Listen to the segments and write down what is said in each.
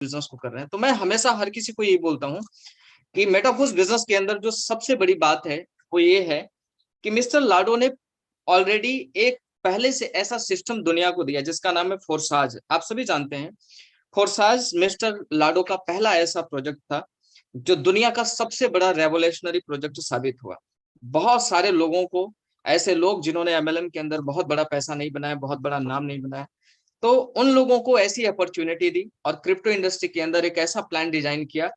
Business को कर रहे हैं। तो मैं हमेशा हर किसी को यही बोलता हूँ कि मेटाफोर्स बिजनेस के अंदर जो सबसे बड़ी बात है वो ये है कि मिस्टर लाडो ने ऑलरेडी एक पहले से ऐसा सिस्टम दुनिया को दिया जिसका नाम है फोर्साज। आप सभी जानते हैं फोर्साज मिस्टर लाडो का पहला ऐसा प्रोजेक्ट था जो दुनिया का सबसे बड़ा रेवोल्यूशनरी प्रोजेक्ट साबित हुआ। बहुत सारे लोगों को, ऐसे लोग जिन्होंने एमएलएम के अंदर बहुत बड़ा पैसा नहीं बनाया, बहुत बड़ा नाम नहीं बनाया, तो उन लोगों को ऐसी अपॉर्चुनिटी दी और क्रिप्टो इंडस्ट्री के अंदर एक ऐसा प्लान डिजाइन किया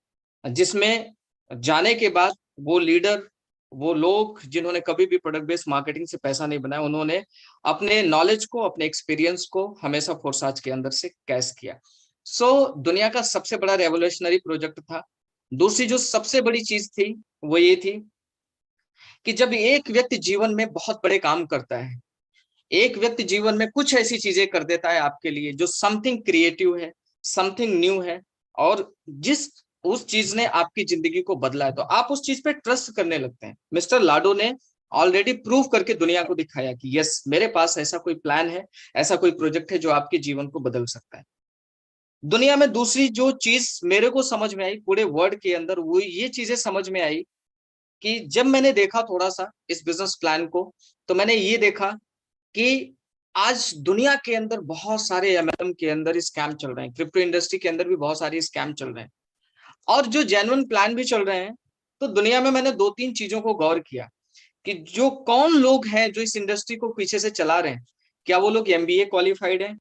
जिसमें जाने के बाद वो लीडर, वो लोग जिन्होंने कभी भी प्रोडक्ट बेस्ड मार्केटिंग से पैसा नहीं बनाया, उन्होंने अपने नॉलेज को, अपने एक्सपीरियंस को हमेशा फोर्साज के अंदर से कैश किया। दुनिया का सबसे बड़ा रेवोल्यूशनरी प्रोजेक्ट था। दूसरी जो सबसे बड़ी चीज थी वो ये थी कि जब एक व्यक्ति जीवन में बहुत बड़े काम करता है, एक व्यक्ति जीवन में कुछ ऐसी चीजें कर देता है आपके लिए जो समथिंग क्रिएटिव है, समथिंग न्यू है, और जिस उस चीज ने आपकी जिंदगी को बदला है, तो आप उस चीज पे ट्रस्ट करने लगते हैं। मिस्टर लाडो ने ऑलरेडी प्रूव करके दुनिया को दिखाया कि यस, मेरे पास ऐसा कोई प्लान है, ऐसा कोई प्रोजेक्ट है जो आपके जीवन को बदल सकता है। दुनिया में दूसरी जो चीज मेरे को समझ में आई पूरे वर्ल्ड के अंदर, वो ये चीजें समझ में आई कि जब मैंने देखा थोड़ा सा इस बिजनेस प्लान को, तो मैंने ये देखा कि आज दुनिया के अंदर बहुत सारे एमएलएम के अंदर स्कैम चल रहे हैं, क्रिप्टो इंडस्ट्री के अंदर भी बहुत सारे स्कैम चल रहे हैं, और जो जेन्युइन प्लान भी चल रहे हैं। तो दुनिया में मैंने दो तीन चीजों को गौर किया कि जो कौन लोग हैं जो इस इंडस्ट्री को पीछे से चला रहे हैं। क्या वो लोग एमबीए क्वालिफाइड हैं?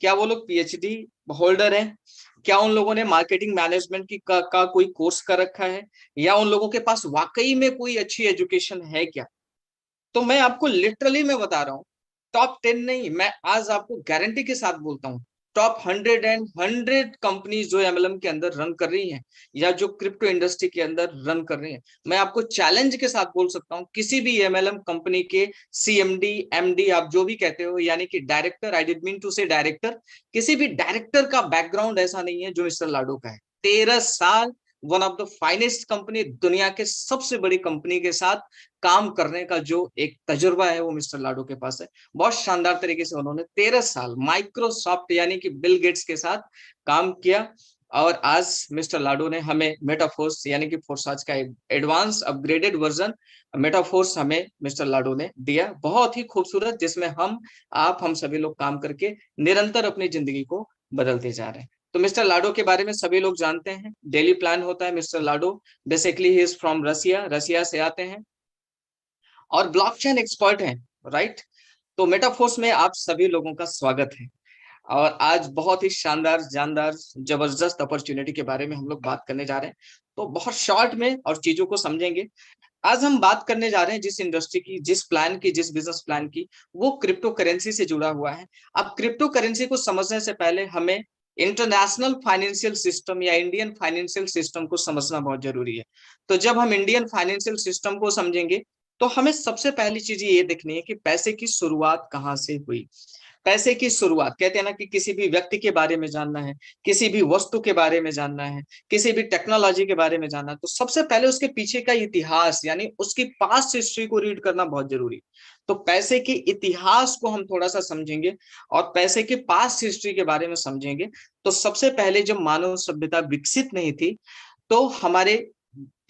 क्या वो लोग पीएचडी होल्डर हैं? क्या उन लोगों ने मार्केटिंग मैनेजमेंट का कोई कोर्स कर रखा है? या उन लोगों के पास वाकई में कोई अच्छी एजुकेशन है क्या? तो मैं आपको लिटरली मैं बता रहा हूँ, टॉप 10 नहीं, मैं आज आपको गारंटी के साथ बोलता हूँ, टॉप 100 कंपनीज जो एमएलएम के अंदर रन कर रही हैं या जो क्रिप्टो इंडस्ट्री के अंदर रन कर रही हैं, मैं आपको चैलेंज के साथ बोल सकता हूँ, किसी भी एमएलएम कंपनी के सीएमडी, एमडी, आप जो भी कहते हो, यानी कि director, I did mean to say director, किसी भी डायरेक्टर का बैकग्राउंड ऐसा नहीं है जो मिस्टर लाडो का है। 13 साल one of the finest company, दुनिया के सबसे बड़ी कंपनी के साथ काम करने का जो एक तजुर्बा है वो मिस्टर लाडो के पास है। बहुत शानदार तरीके से उन्होंने 13 साल माइक्रोसॉफ्ट यानी कि बिल गेट्स के साथ काम किया, और आज मिस्टर लाडो ने हमें मेटाफोर्स यानी कि फोर्साज का एडवांस अपग्रेडेड वर्जन मेटाफोर्स हमें मिस्टर लाडो ने दिया, बहुत ही खूबसूरत, जिसमें हम सभी लोग काम करके निरंतर अपनी जिंदगी को बदलते जा रहे हैं। तो मिस्टर लाडो के बारे में सभी लोग जानते हैं, डेली प्लान होता है। Mister Lado basically he is from Russia, Russia से आते हैं और ब्लॉकचेन एक्सपर्ट हैं, राइट। तो मेटाफोर्स में आप सभी लोगों का स्वागत है, और आज बहुत ही शानदार, जानदार, जबरदस्त अपॉर्चुनिटी के बारे में हम लोग बात करने जा रहे हैं। तो बहुत शॉर्ट में और चीजों को समझेंगे। आज हम बात करने जा रहे हैं जिस इंडस्ट्री की, जिस प्लान की, जिस बिजनेस प्लान की, वो क्रिप्टो करेंसी से जुड़ा हुआ है। अब क्रिप्टो करेंसी को समझने से पहले हमें इंटरनेशनल फाइनेंशियल सिस्टम या इंडियन फाइनेंशियल सिस्टम को समझना बहुत जरूरी है। तो जब हम इंडियन फाइनेंशियल सिस्टम को समझेंगे तो हमें सबसे पहली चीज ये देखनी है कि पैसे की शुरुआत कहाँ से हुई। पैसे की शुरुआत, कहते हैं ना कि किसी भी व्यक्ति के बारे में जानना है, किसी भी वस्तु के बारे में जानना है, किसी भी टेक्नोलॉजी के बारे में जानना है, तो सबसे पहले उसके पीछे का इतिहास यानी उसकी पास्ट हिस्ट्री को रीड करना बहुत जरूरी है। तो पैसे के इतिहास को हम थोड़ा सा समझेंगे और पैसे के पास्ट हिस्ट्री के बारे में समझेंगे। तो सबसे पहले जब मानव सभ्यता विकसित नहीं थी, तो हमारे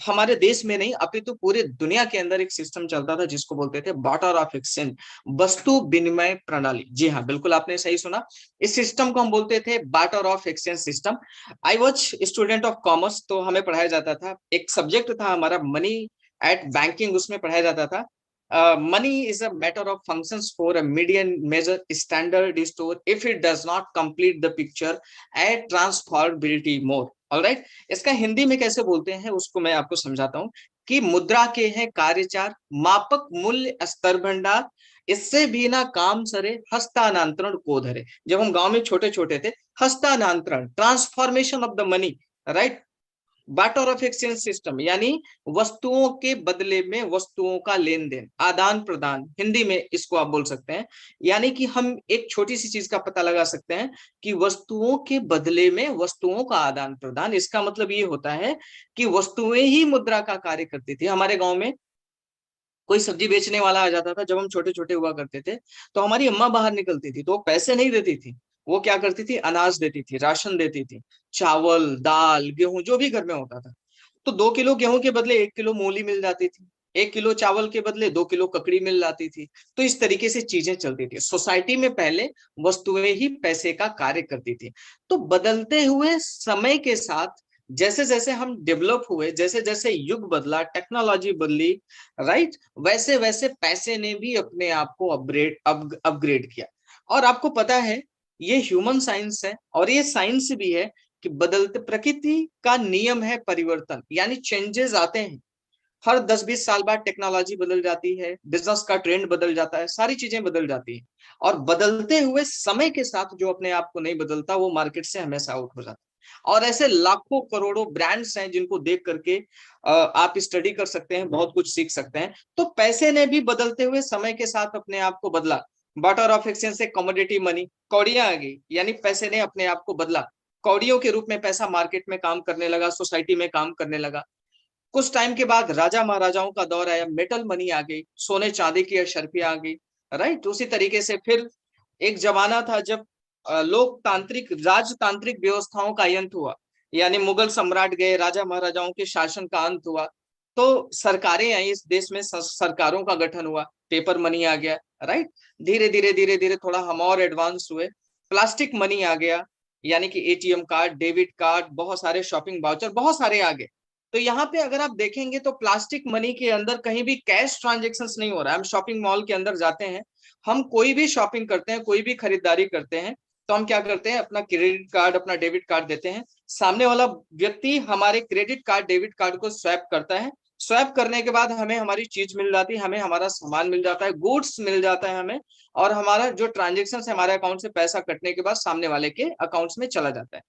हमारे देश में नहीं अपितु पूरे दुनिया के अंदर एक सिस्टम चलता था जिसको बोलते थे बार्टर ऑफ एक्सचेंज, वस्तु विनिमय प्रणाली। जी हाँ, बिल्कुल आपने सही सुना, इस सिस्टम को हम बोलते थे barter of exchange system. I was student of commerce, तो हमें पढ़ाया जाता था, एक सब्जेक्ट था हमारा मनी एट बैंकिंग, उसमें पढ़ाया जाता था money is a matter of functions for a median measure standard store if it does not complete the picture at transferability more। Alright, इसका हिंदी में कैसे बोलते हैं उसको मैं आपको समझाता हूँ कि मुद्रा के हैं कार्यचार, मापक मूल्य स्तर भंडार, इससे भी ना काम सरे, हस्तांतरण को धरे। जब हम गांव में छोटे छोटे थे, हस्तांतरण, transformation of the money, right. Barter of exchange system यानी वस्तुओं के बदले में वस्तुओं का लेन देन, आदान प्रदान, हिंदी में इसको आप बोल सकते हैं। यानी कि हम एक छोटी सी चीज का पता लगा सकते हैं कि वस्तुओं के बदले में वस्तुओं का आदान प्रदान, इसका मतलब ये होता है कि वस्तुएं ही मुद्रा का कार्य करती थी। हमारे गांव में कोई सब्जी बेचने वाला आ जाता था, जब हम छोटे छोटे हुआ करते थे, तो हमारी अम्मा बाहर निकलती थी तो वो पैसे नहीं देती थी, वो क्या करती थी, अनाज देती थी, राशन देती थी, चावल दाल गेहूं जो भी घर में होता था। तो 2 किलो गेहूं के बदले 1 किलो मूली मिल जाती थी, 1 किलो चावल के बदले 2 किलो ककड़ी मिल जाती थी। तो इस तरीके से चीजें चलती थी सोसाइटी में। पहले वस्तुएं ही पैसे का कार्य करती थी। तो बदलते हुए समय के साथ जैसे जैसे हम डेवलप हुए, जैसे जैसे युग बदला, टेक्नोलॉजी बदली, राइट, वैसे वैसे पैसे ने भी अपने आप को अपग्रेड किया। और आपको पता है ये ह्यूमन साइंस है और ये साइंस भी है कि बदलते प्रकृति का नियम है परिवर्तन, यानी चेंजेस आते हैं। हर 10-20 साल बाद टेक्नोलॉजी बदल जाती है, बिजनेस का ट्रेंड बदल जाता है, सारी चीजें बदल जाती हैं। और बदलते हुए समय के साथ जो अपने आप को नहीं बदलता वो मार्केट से हमेशा आउट हो जाता है। और ऐसे लाखों करोड़ों ब्रांड्स हैं जिनको देख करके आप स्टडी कर सकते हैं, बहुत कुछ सीख सकते हैं। तो पैसे ने भी बदलते हुए समय के साथ अपने आप को बदला। बार्टर ऑफ एक्सचेंज से कमोडिटी मनी, कौड़ियां आ गई, यानी पैसे ने अपने आप को बदला। कौड़ियों के रूप में पैसा मार्केट में काम करने लगा, सोसाइटी में काम करने लगा। कुछ टाइम के बाद राजा महाराजाओं का दौर आया, मेटल मनी आ गई, सोने चांदी की अशर्फियां आ गई, राइट। उसी तरीके से फिर एक जमाना था जब लोकतांत्रिक राजतांत्रिक व्यवस्थाओं का अंत हुआ, यानी मुगल सम्राट गए, राजा महाराजाओं के शासन का अंत हुआ, तो सरकारें आई इस देश में, सरकारों का गठन हुआ, पेपर मनी आ गया, राइट। धीरे धीरे धीरे धीरे थोड़ा हम और एडवांस हुए, प्लास्टिक मनी आ गया, यानी कि एटीएम कार्ड, डेबिट कार्ड, बहुत सारे शॉपिंग वाउचर, बहुत सारे आ गए। तो यहाँ पे अगर आप देखेंगे तो प्लास्टिक मनी के अंदर कहीं भी कैश ट्रांजेक्शन नहीं हो रहा है। हम शॉपिंग मॉल के अंदर जाते हैं, हम कोई भी शॉपिंग करते हैं, कोई भी खरीदारी करते हैं, तो हम क्या करते हैं, अपना क्रेडिट कार्ड, अपना डेबिट कार्ड देते हैं। सामने वाला व्यक्ति हमारे क्रेडिट कार्ड, डेबिट कार्ड को स्वैप करता है। स्वैप करने के बाद हमें हमारी चीज मिल जाती है, हमें हमारा सामान मिल जाता है, गुड्स मिल जाता है हमें, और हमारा जो ट्रांजेक्शन है हमारे अकाउंट से पैसा कटने के बाद सामने वाले के अकाउंट्स में चला जाता है।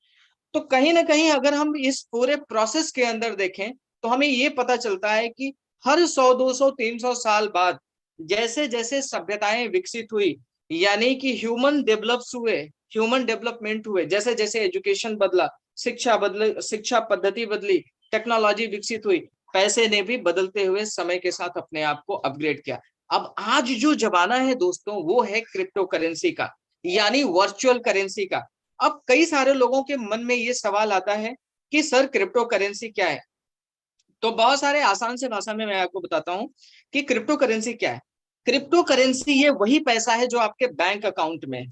तो कहीं ना कहीं अगर हम इस पूरे प्रोसेस के अंदर देखें तो हमें ये पता चलता है कि हर 100, 200, 300 साल बाद जैसे जैसे सभ्यताएं विकसित हुई, यानी कि ह्यूमन डेवलप्स हुए, ह्यूमन डेवलपमेंट हुए, जैसे जैसे एजुकेशन बदला, शिक्षा बदल, शिक्षा पद्धति बदली, टेक्नोलॉजी विकसित हुई, पैसे ने भी बदलते हुए समय के साथ अपने आप को अपग्रेड किया। अब आज जो जमाना है दोस्तों वो है क्रिप्टो करेंसी का, यानी वर्चुअल करेंसी का। अब कई सारे लोगों के मन में ये सवाल आता है कि सर क्रिप्टो करेंसी क्या है। तो बहुत सारे आसान से भाषा में मैं आपको बताता हूं कि क्रिप्टो करेंसी क्या है। क्रिप्टो करेंसी ये वही पैसा है जो आपके बैंक अकाउंट में है।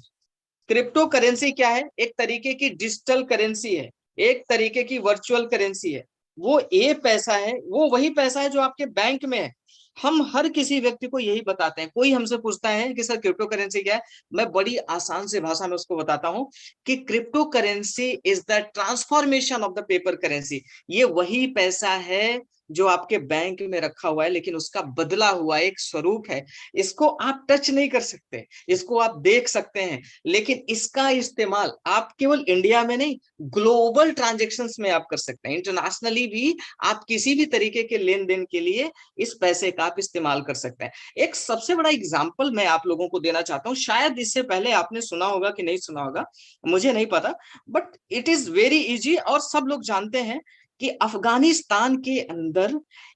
क्रिप्टो करेंसी क्या है, एक तरीके की डिजिटल करेंसी है, एक तरीके की वर्चुअल करेंसी है। वो ये पैसा है, वो वही पैसा है जो आपके बैंक में है। हम हर किसी व्यक्ति को यही बताते हैं। कोई हमसे पूछता है कि सर क्रिप्टो करेंसी क्या है, मैं बड़ी आसान से भाषा में उसको बताता हूं कि crypto currency is the transformation of the paper currency. ये वही पैसा है जो आपके बैंक में रखा हुआ है, लेकिन उसका बदला हुआ एक स्वरूप है। इसको आप टच नहीं कर सकते, इसको आप देख सकते हैं, लेकिन इसका इस्तेमाल आप केवल इंडिया में नहीं, ग्लोबल ट्रांजैक्शंस में आप कर सकते हैं। इंटरनेशनली भी आप किसी भी तरीके के लेन देन के लिए इस पैसे का आप इस्तेमाल कर सकते हैं। एक सबसे बड़ा एग्जांपल मैं आप लोगों को देना चाहता हूं, शायद इससे पहले आपने सुना होगा कि नहीं सुना होगा, मुझे नहीं पता, but it is very easy और सब लोग जानते हैं कि अफगानिस्तान के अंदर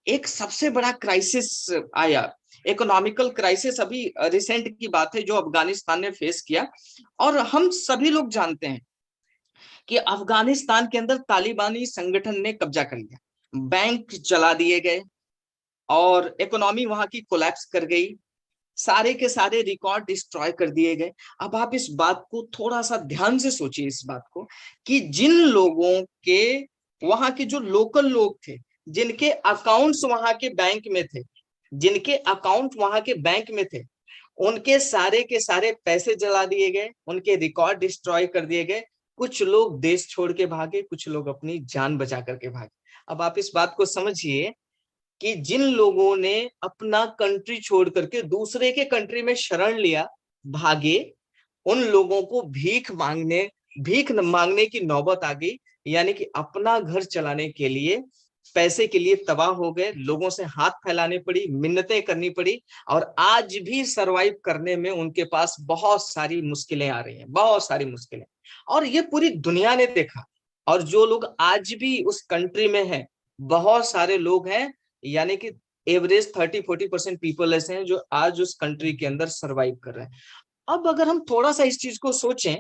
एक सबसे बड़ा क्राइसिस आया, इकोनॉमिकल क्राइसिस, अभी रिसेंट की बात है जो अफगानिस्तान ने फेस किया। और हम सभी लोग जानते हैं कि अफगानिस्तान के अंदर तालिबानी संगठन ने कब्जा कर लिया, बैंक जला दिए गए और इकोनॉमी वहां की कोलैप्स कर गई, सारे के सारे रिकॉर्ड डिस्ट्रॉय कर दिए गए। अब आप इस बात को थोड़ा सा ध्यान से सोचिए, इस बात को कि जिन लोगों के, वहां के जो लोकल लोग थे, जिनके अकाउंट्स वहां के बैंक में थे, जिनके अकाउंट वहां के बैंक में थे, उनके सारे के सारे पैसे जला दिए गए, उनके रिकॉर्ड डिस्ट्रॉय कर दिए गए। कुछ लोग देश छोड़ के भागे, कुछ लोग अपनी जान बचा करके भागे। अब आप इस बात को समझिए कि जिन लोगों ने अपना कंट्री छोड़ करके दूसरे के कंट्री में शरण लिया, भागे, उन लोगों को भीख मांगने की नौबत आ गई, यानी कि अपना घर चलाने के लिए, पैसे के लिए तबाह हो गए, लोगों से हाथ फैलाने पड़ी, मिन्नतें करनी पड़ी। और आज भी सरवाइव करने में उनके पास बहुत सारी मुश्किलें आ रही हैं, बहुत सारी मुश्किलें। और ये पूरी दुनिया ने देखा। और जो लोग आज भी उस कंट्री में हैं, बहुत सारे लोग हैं, यानी कि एवरेज 30-40% पीपल ऐसे हैं जो आज उस कंट्री के अंदर सरवाइव कर रहे हैं। अब अगर हम थोड़ा सा इस चीज को सोचें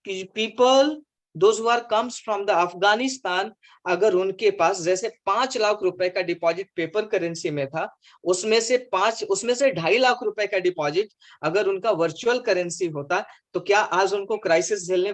people those who are comes from the Afghanistan, अगर उनके पास जैसे 5 लाख रुपए का डिपॉजिट पेपर करेंसी में था, उसमें से 2.5 लाख रुपए का डिपॉजिट अगर उनका वर्चुअल करेंसी होता, तो क्या आज उनको क्राइसिस झेलने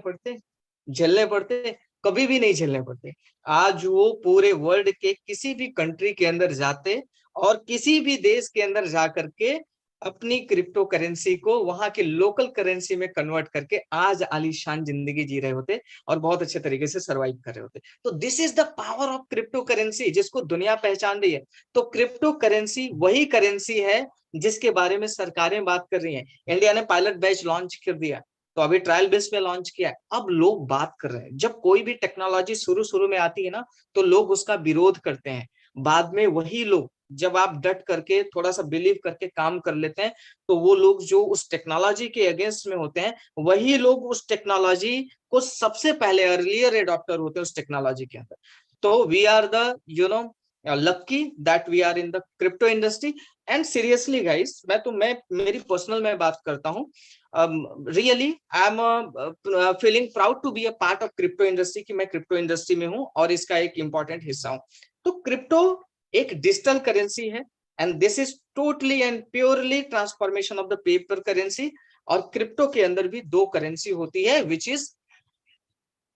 पड़ते? कभी भी नहीं झेलने पड़ते। आज वो पूरे वर्ल्ड के किसी भी कंट्री के अंदर जाते और किसी भी देश के अंदर जाकर के अपनी क्रिप्टो करेंसी को वहां के लोकल करेंसी में कन्वर्ट करके आज आलीशान जिंदगी जी रहे होते और बहुत अच्छे तरीके से सरवाइव कर रहे होते। तो this is the power of crypto currency, जिसको दुनिया पहचान रही है। तो क्रिप्टो करेंसी वही करेंसी है जिसके बारे में सरकारें बात कर रही हैं। इंडिया ने पायलट बैच लॉन्च कर दिया, तो अभी ट्रायल बेस पे लॉन्च किया है, अब लोग बात कर रहे हैं। जब कोई भी टेक्नोलॉजी शुरू शुरू में आती है ना, तो लोग उसका विरोध करते हैं। बाद में वही लोग, जब आप डट करके थोड़ा सा बिलीव करके काम कर लेते हैं, तो वो लोग जो उस टेक्नोलॉजी के अगेंस्ट में होते हैं, वही लोग उस टेक्नोलॉजी को सबसे पहले अर्लियर एडॉप्टर होते हैं उस टेक्नोलॉजी के अंदर। तो we are the lucky that we are in the crypto industry. And seriously guys, मैं मेरी पर्सनल में बात करता हूँ, really I am feeling proud to be a part of crypto industry, कि मैं क्रिप्टो इंडस्ट्री में हूँ और इसका एक इंपॉर्टेंट हिस्सा हूँ। तो क्रिप्टो एक डिजिटल करेंसी है, and this is totally and purely transformation of the paper currency. और क्रिप्टो के अंदर भी दो करेंसी होती है, which is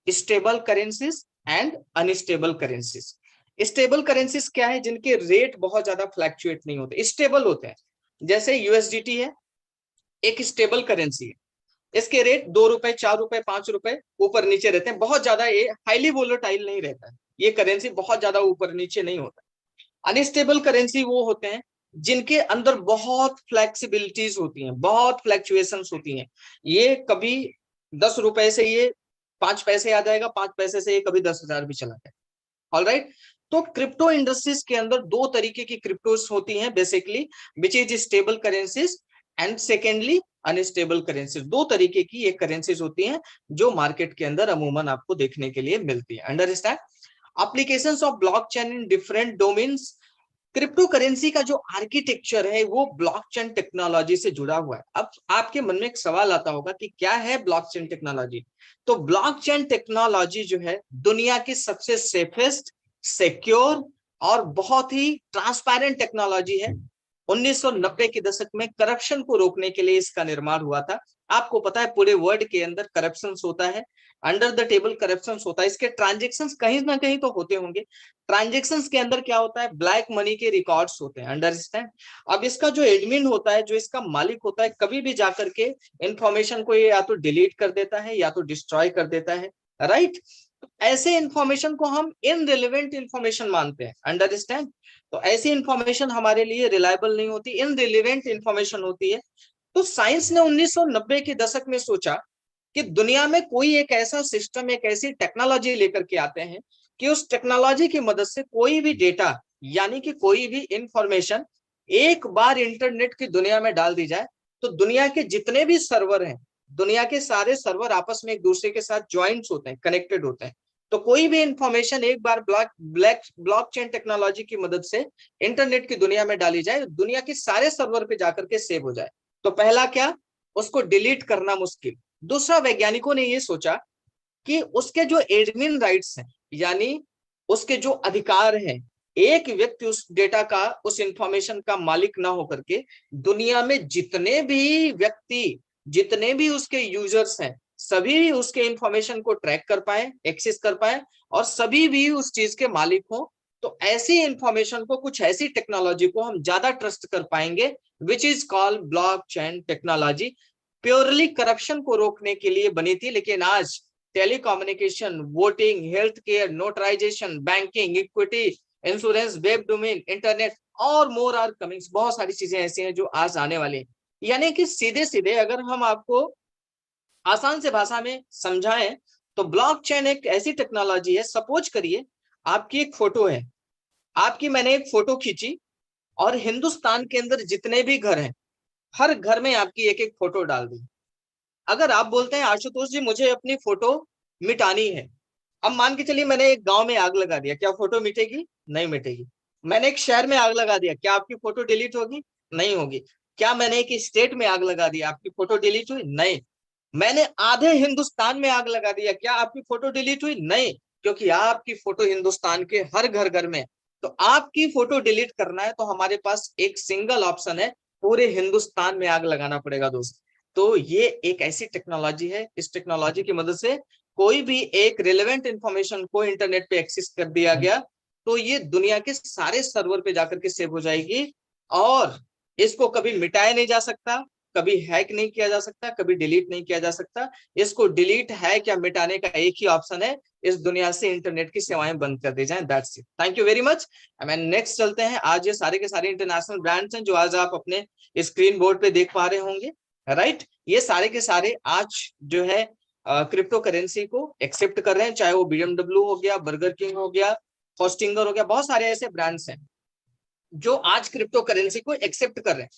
stable currencies and unstable currencies. Stable currencies क्या है? जिनके रेट बहुत ज्यादा फ्लैक्चुएट नहीं होते, स्टेबल होते हैं। जैसे यूएसडीटी है, एक स्टेबल करेंसी है, इसके रेट 2 रुपए, 4 रुपए, 5 रुपए ऊपर नीचे रहते हैं, बहुत ज्यादा ये हाईली वोलेटाइल नहीं रहता है, ये करेंसी बहुत ज्यादा ऊपर नीचे नहीं होता। अनस्टेबल करेंसी वो होते हैं जिनके अंदर बहुत फ्लेक्सिबिलिटीज होती हैं, बहुत फ्लैक्चुएशंस होती हैं। ये कभी 10 रुपए से ये 5 पैसे आ जाएगा, 5 पैसे से ये कभी 10,000 भी चला जाएगा। ऑलराइट, तो क्रिप्टो इंडस्ट्रीज के अंदर दो तरीके की क्रिप्टोस होती हैं basically, which is stable currencies and secondly unstable currencies. दो तरीके की ये करेंसीज होती हैं जो मार्केट के अंदर अमूमन आपको देखने के लिए मिलती है। Understand? Applications of blockchain in different domains. Crypto currency का जो आर्किटेक्चर है वो ब्लॉकचेन टेक्नोलॉजी से जुड़ा हुआ है। अब आपके मन में एक सवाल आता होगा कि क्या है ब्लॉकचेन टेक्नोलॉजी? तो ब्लॉकचेन टेक्नोलॉजी जो है दुनिया की सबसे सेफेस्ट, सिक्योर और बहुत ही ट्रांसपेरेंट टेक्नोलॉजी है। 1990 के दशक में करप्शन को रोकने के लिए इसका निर्माण हुआ था। आपको पता है पूरे वर्ल्ड के अंदर करप्शन होता है, अंडर द टेबल करप्शन होता है, इसके ट्रांजेक्शंस कहीं ना कहीं तो होते होंगे। ट्रांजेक्शंस के अंदर क्या होता है? ब्लैक मनी के रिकॉर्ड्स होते हैं। अंडरस्टैंड? अब इसका जो एडमिन होता है, जो इसका मालिक होता है, कभी भी जाकर के इंफॉर्मेशन को ये या तो डिलीट कर देता है या तो डिस्ट्रॉय कर देता है। राइट? ऐसे इंफॉर्मेशन को हम इनरिलेवेंट इंफॉर्मेशन मानते हैं। अंडरस्टैंड? तो ऐसी इंफॉर्मेशन हमारे लिए रिलायबल नहीं होती, इनरिलेवेंट इंफॉर्मेशन होती है। तो साइंस ने 1990 के दशक में सोचा कि दुनिया में कोई एक ऐसा सिस्टम, एक ऐसी टेक्नोलॉजी लेकर के आते हैं कि उस टेक्नोलॉजी की मदद से कोई भी डेटा, यानी कि कोई भी इंफॉर्मेशन एक बार इंटरनेट की दुनिया में डाल दी जाए, तो दुनिया के जितने भी सर्वर हैं, दुनिया के सारे सर्वर आपस में एक दूसरे के साथ ज्वाइंट्स होते हैं, कनेक्टेड होते हैं। तो कोई भी इंफॉर्मेशन एक बार ब्लॉकचेन टेक्नोलॉजी की मदद से इंटरनेट की दुनिया में डाली जाए, दुनिया के सारे सर्वर पे जाकर के सेव हो जाए। तो पहला क्या? उसको डिलीट करना मुश्किल। दूसरा, वैज्ञानिकों ने ये सोचा कि उसके जो एडमिन राइट्स हैं, यानी उसके जो अधिकार हैं, एक व्यक्ति उस डेटा का, उस इंफॉर्मेशन का मालिक ना होकर के दुनिया में जितने भी व्यक्ति, जितने भी उसके यूजर्स हैं, सभी उसके इंफॉर्मेशन को ट्रैक कर पाए, एक्सेस कर पाए और सभी भी उस चीज के मालिक हो। तो ऐसी इंफॉर्मेशन को, कुछ ऐसी टेक्नोलॉजी को हम ज्यादा ट्रस्ट कर पाएंगे, which is called blockchain technology. Purely corruption को रोकने के लिए बनी थी, लेकिन आज telecommunication, voting, health care, notarization, banking, equity, insurance, web domain, internet और मोर आर कमिंग। बहुत सारी चीजें ऐसी हैं जो आज आने वाली हैं। यानी कि सीधे सीधे अगर हम आपको आसान से भाषा में समझाएं, तो ब्लॉकचेन एक ऐसी टेक्नोलॉजी है, सपोज करिए आपकी एक फोटो है, आपकी मैंने एक फोटो खींची और हिंदुस्तान के अंदर जितने भी घर हैं, हर घर में आपकी एक एक फोटो डाल दी। अगर आप बोलते हैं आशुतोष जी मुझे अपनी फोटो मिटानी है, अब मान के चलिए मैंने एक गांव में आग लगा दिया, क्या फोटो मिटेगी? नहीं मिटेगी। मैंने एक शहर में आग लगा दिया, क्या आपकी फोटो डिलीट होगी? नहीं होगी। क्या मैंने एक स्टेट में आग लगा दिया, आपकी फोटो डिलीट हुई? नहीं। मैंने आधे हिंदुस्तान में आग लगा दिया, क्या आपकी फोटो डिलीट हुई? नहीं, क्योंकि आपकी फोटो हिंदुस्तान के हर घर घर में। तो आपकी फोटो डिलीट करना है तो हमारे पास एक सिंगल ऑप्शन है, पूरे हिंदुस्तान में आग लगाना पड़ेगा दोस्त। तो ये एक ऐसी टेक्नोलॉजी है, इस टेक्नोलॉजी की मदद से कोई भी एक रिलेवेंट इंफॉर्मेशन को इंटरनेट पे एक्सेस कर दिया गया तो ये दुनिया के सारे सर्वर पे जाकर के सेव हो जाएगी, और इसको कभी मिटाया नहीं जा सकता, कभी हैक नहीं किया जा सकता, कभी डिलीट नहीं किया जा सकता। इसको डिलीट हैक या मिटाने का एक ही ऑप्शन है, इस दुनिया से इंटरनेट की सेवाएं बंद कर दी जाएं। That's it, thank you very much. Next चलते हैं। आज ये सारे के सारे इंटरनेशनल ब्रांड्स हैं जो आज आप अपने स्क्रीन बोर्ड पे देख पा रहे होंगे, राइट। ये सारे के सारे आज जो है क्रिप्टो करेंसी को एक्सेप्ट कर रहे हैं, चाहे वो BMW हो गया, बर्गर किंग हो गया, होस्टिंगर हो गया, बहुत सारे ऐसे ब्रांड्स हैं जो आज क्रिप्टो करेंसी को एक्सेप्ट कर रहे हैं।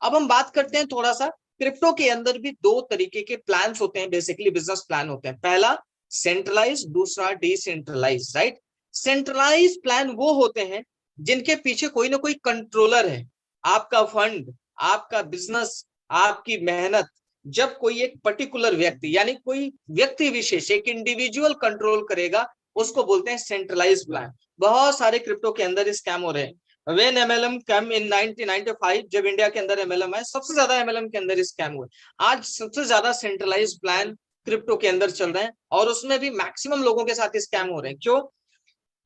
अब हम बात करते हैं थोड़ा सा, क्रिप्टो के अंदर भी दो तरीके के प्लान्स होते हैं, बेसिकली बिजनेस प्लान होते हैं। पहला सेंट्रलाइज, दूसरा डिसेंट्रलाइज, राइट। सेंट्रलाइज प्लान वो होते हैं जिनके पीछे कोई ना कोई कंट्रोलर है, आपका फंड, आपका बिजनेस, आपकी मेहनत। जब कोई एक पर्टिकुलर व्यक्ति यानी कोई व्यक्ति विशेष, एक इंडिविजुअल कंट्रोल करेगा, उसको बोलते हैं सेंट्रलाइज प्लान। बहुत सारे क्रिप्टो के अंदर स्कैम हो रहे हैं। When MLM came in 1995, जब इंडिया के अंदर MLM आए, सबसे ज्यादा MLM के अंदर स्कैम हुए। आज सबसे ज्यादा सेंट्रलाइज प्लान क्रिप्टो के अंदर चल रहे हैं, और उसमें भी मैक्सिमम लोगों के साथ स्कैम हो रहे हैं। क्यों?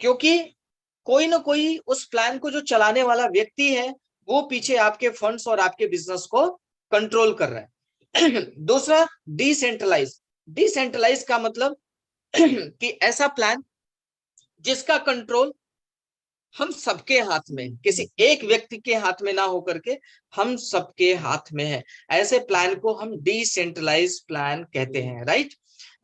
क्योंकि कोई ना कोई उस प्लान को जो चलाने वाला व्यक्ति है, वो पीछे आपके फंड्स और आपके बिजनेस को कंट्रोल कर रहा है। दूसरा डिसेंट्रलाइज। डिसेंट्रलाइज का मतलब कि ऐसा प्लान जिसका कंट्रोल हम सबके हाथ में, किसी एक व्यक्ति के हाथ में ना होकर के हम सबके हाथ में है, ऐसे प्लान को हम डिसेंट्रलाइज प्लान कहते हैं, राइट।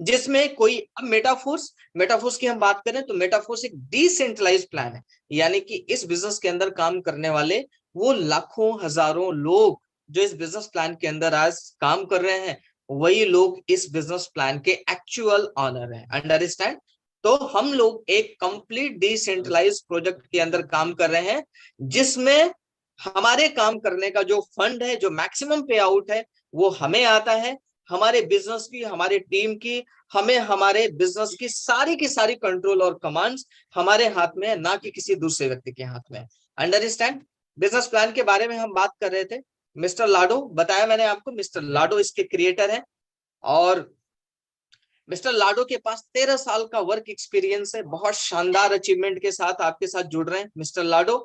जिसमें कोई, अब मेटाफोर्स की हम बात करें तो मेटाफोर्स एक डिसेंट्रलाइज प्लान है, यानी कि इस बिजनेस के अंदर काम करने वाले वो लाखों हजारों लोग जो इस बिजनेस प्लान के अंदर आज काम कर रहे हैं, वही लोग इस बिजनेस प्लान के एक्चुअल ऑनर है। अंडरस्टैंड? तो हम लोग एक कंप्लीट डिसेंट्रलाइज प्रोजेक्ट के अंदर काम कर रहे हैं, जिसमें हमारे काम करने का जो फंड है, जो मैक्सिमम पे आउट है, वो हमें आता है। हमारे बिजनेस की, हमारे टीम की, हमें हमारे बिजनेस की सारी कंट्रोल और कमांड्स हमारे हाथ में है, ना कि किसी दूसरे व्यक्ति के हाथ में। अंडरस्टैंड? बिजनेस प्लान के बारे में हम बात कर रहे थे। मिस्टर लाडो, बताया मैंने आपको, मिस्टर लाडो इसके क्रिएटर है, और मिस्टर लाडो के पास 13 साल का वर्क एक्सपीरियंस है। बहुत शानदार अचीवमेंट के साथ आपके साथ जुड़ रहे हैं मिस्टर लाडो,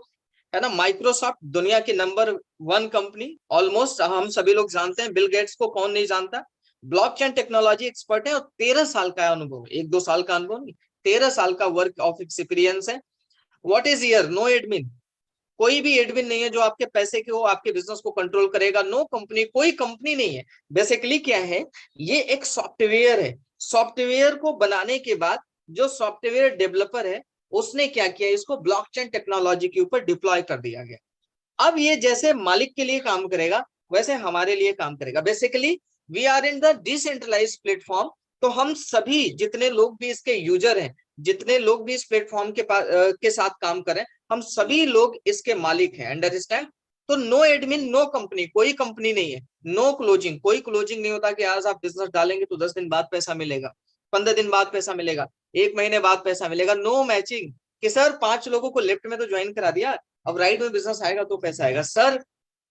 है ना। माइक्रोसॉफ्ट दुनिया की नंबर 1 कंपनी, ऑलमोस्ट हम सभी लोग जानते हैं, बिल गेट्स को कौन नहीं जानता। ब्लॉकचेन टेक्नोलॉजी एक्सपर्ट है, और 13 साल का अनुभव, 1-2 साल का अनुभव नहीं, 13 साल का वर्क ऑफ एक्सपीरियंस है। What is year? No admin, कोई भी एडमिन नहीं है जो आपके पैसे के हो, आपके बिजनेस को कंट्रोल करेगा। नो कंपनी, कोई कंपनी नहीं है। बेसिकली क्या है, ये एक सॉफ्टवेयर है। सॉफ्टवेयर को बनाने के बाद जो सॉफ्टवेयर डेवलपर है, उसने क्या किया, इसको ब्लॉकचेन टेक्नोलॉजी के ऊपर डिप्लॉय कर दिया गया। अब ये जैसे मालिक के लिए काम करेगा, वैसे हमारे लिए काम करेगा। Basically we are in the decentralize platform. तो हम सभी जितने लोग भी इसके यूजर हैं, जितने लोग भी इस प्लेटफॉर्म के साथ काम कर रहे हैं, हम सभी लोग इसके मालिक हैं। अंडरस्टैंड? तो नो एडमिन, नो कंपनी, कोई कंपनी नहीं है। नो क्लोजिंग, कोई क्लोजिंग नहीं होता कि आज आप बिजनेस डालेंगे तो 10 दिन बाद पैसा मिलेगा, 15 दिन बाद पैसा मिलेगा, 1 महीने बाद पैसा मिलेगा। नो मैचिंग कि सर 5 लोगों को लेफ्ट में तो ज्वाइन करा दिया, अब राइट में बिजनेस आएगा तो पैसा आएगा। सर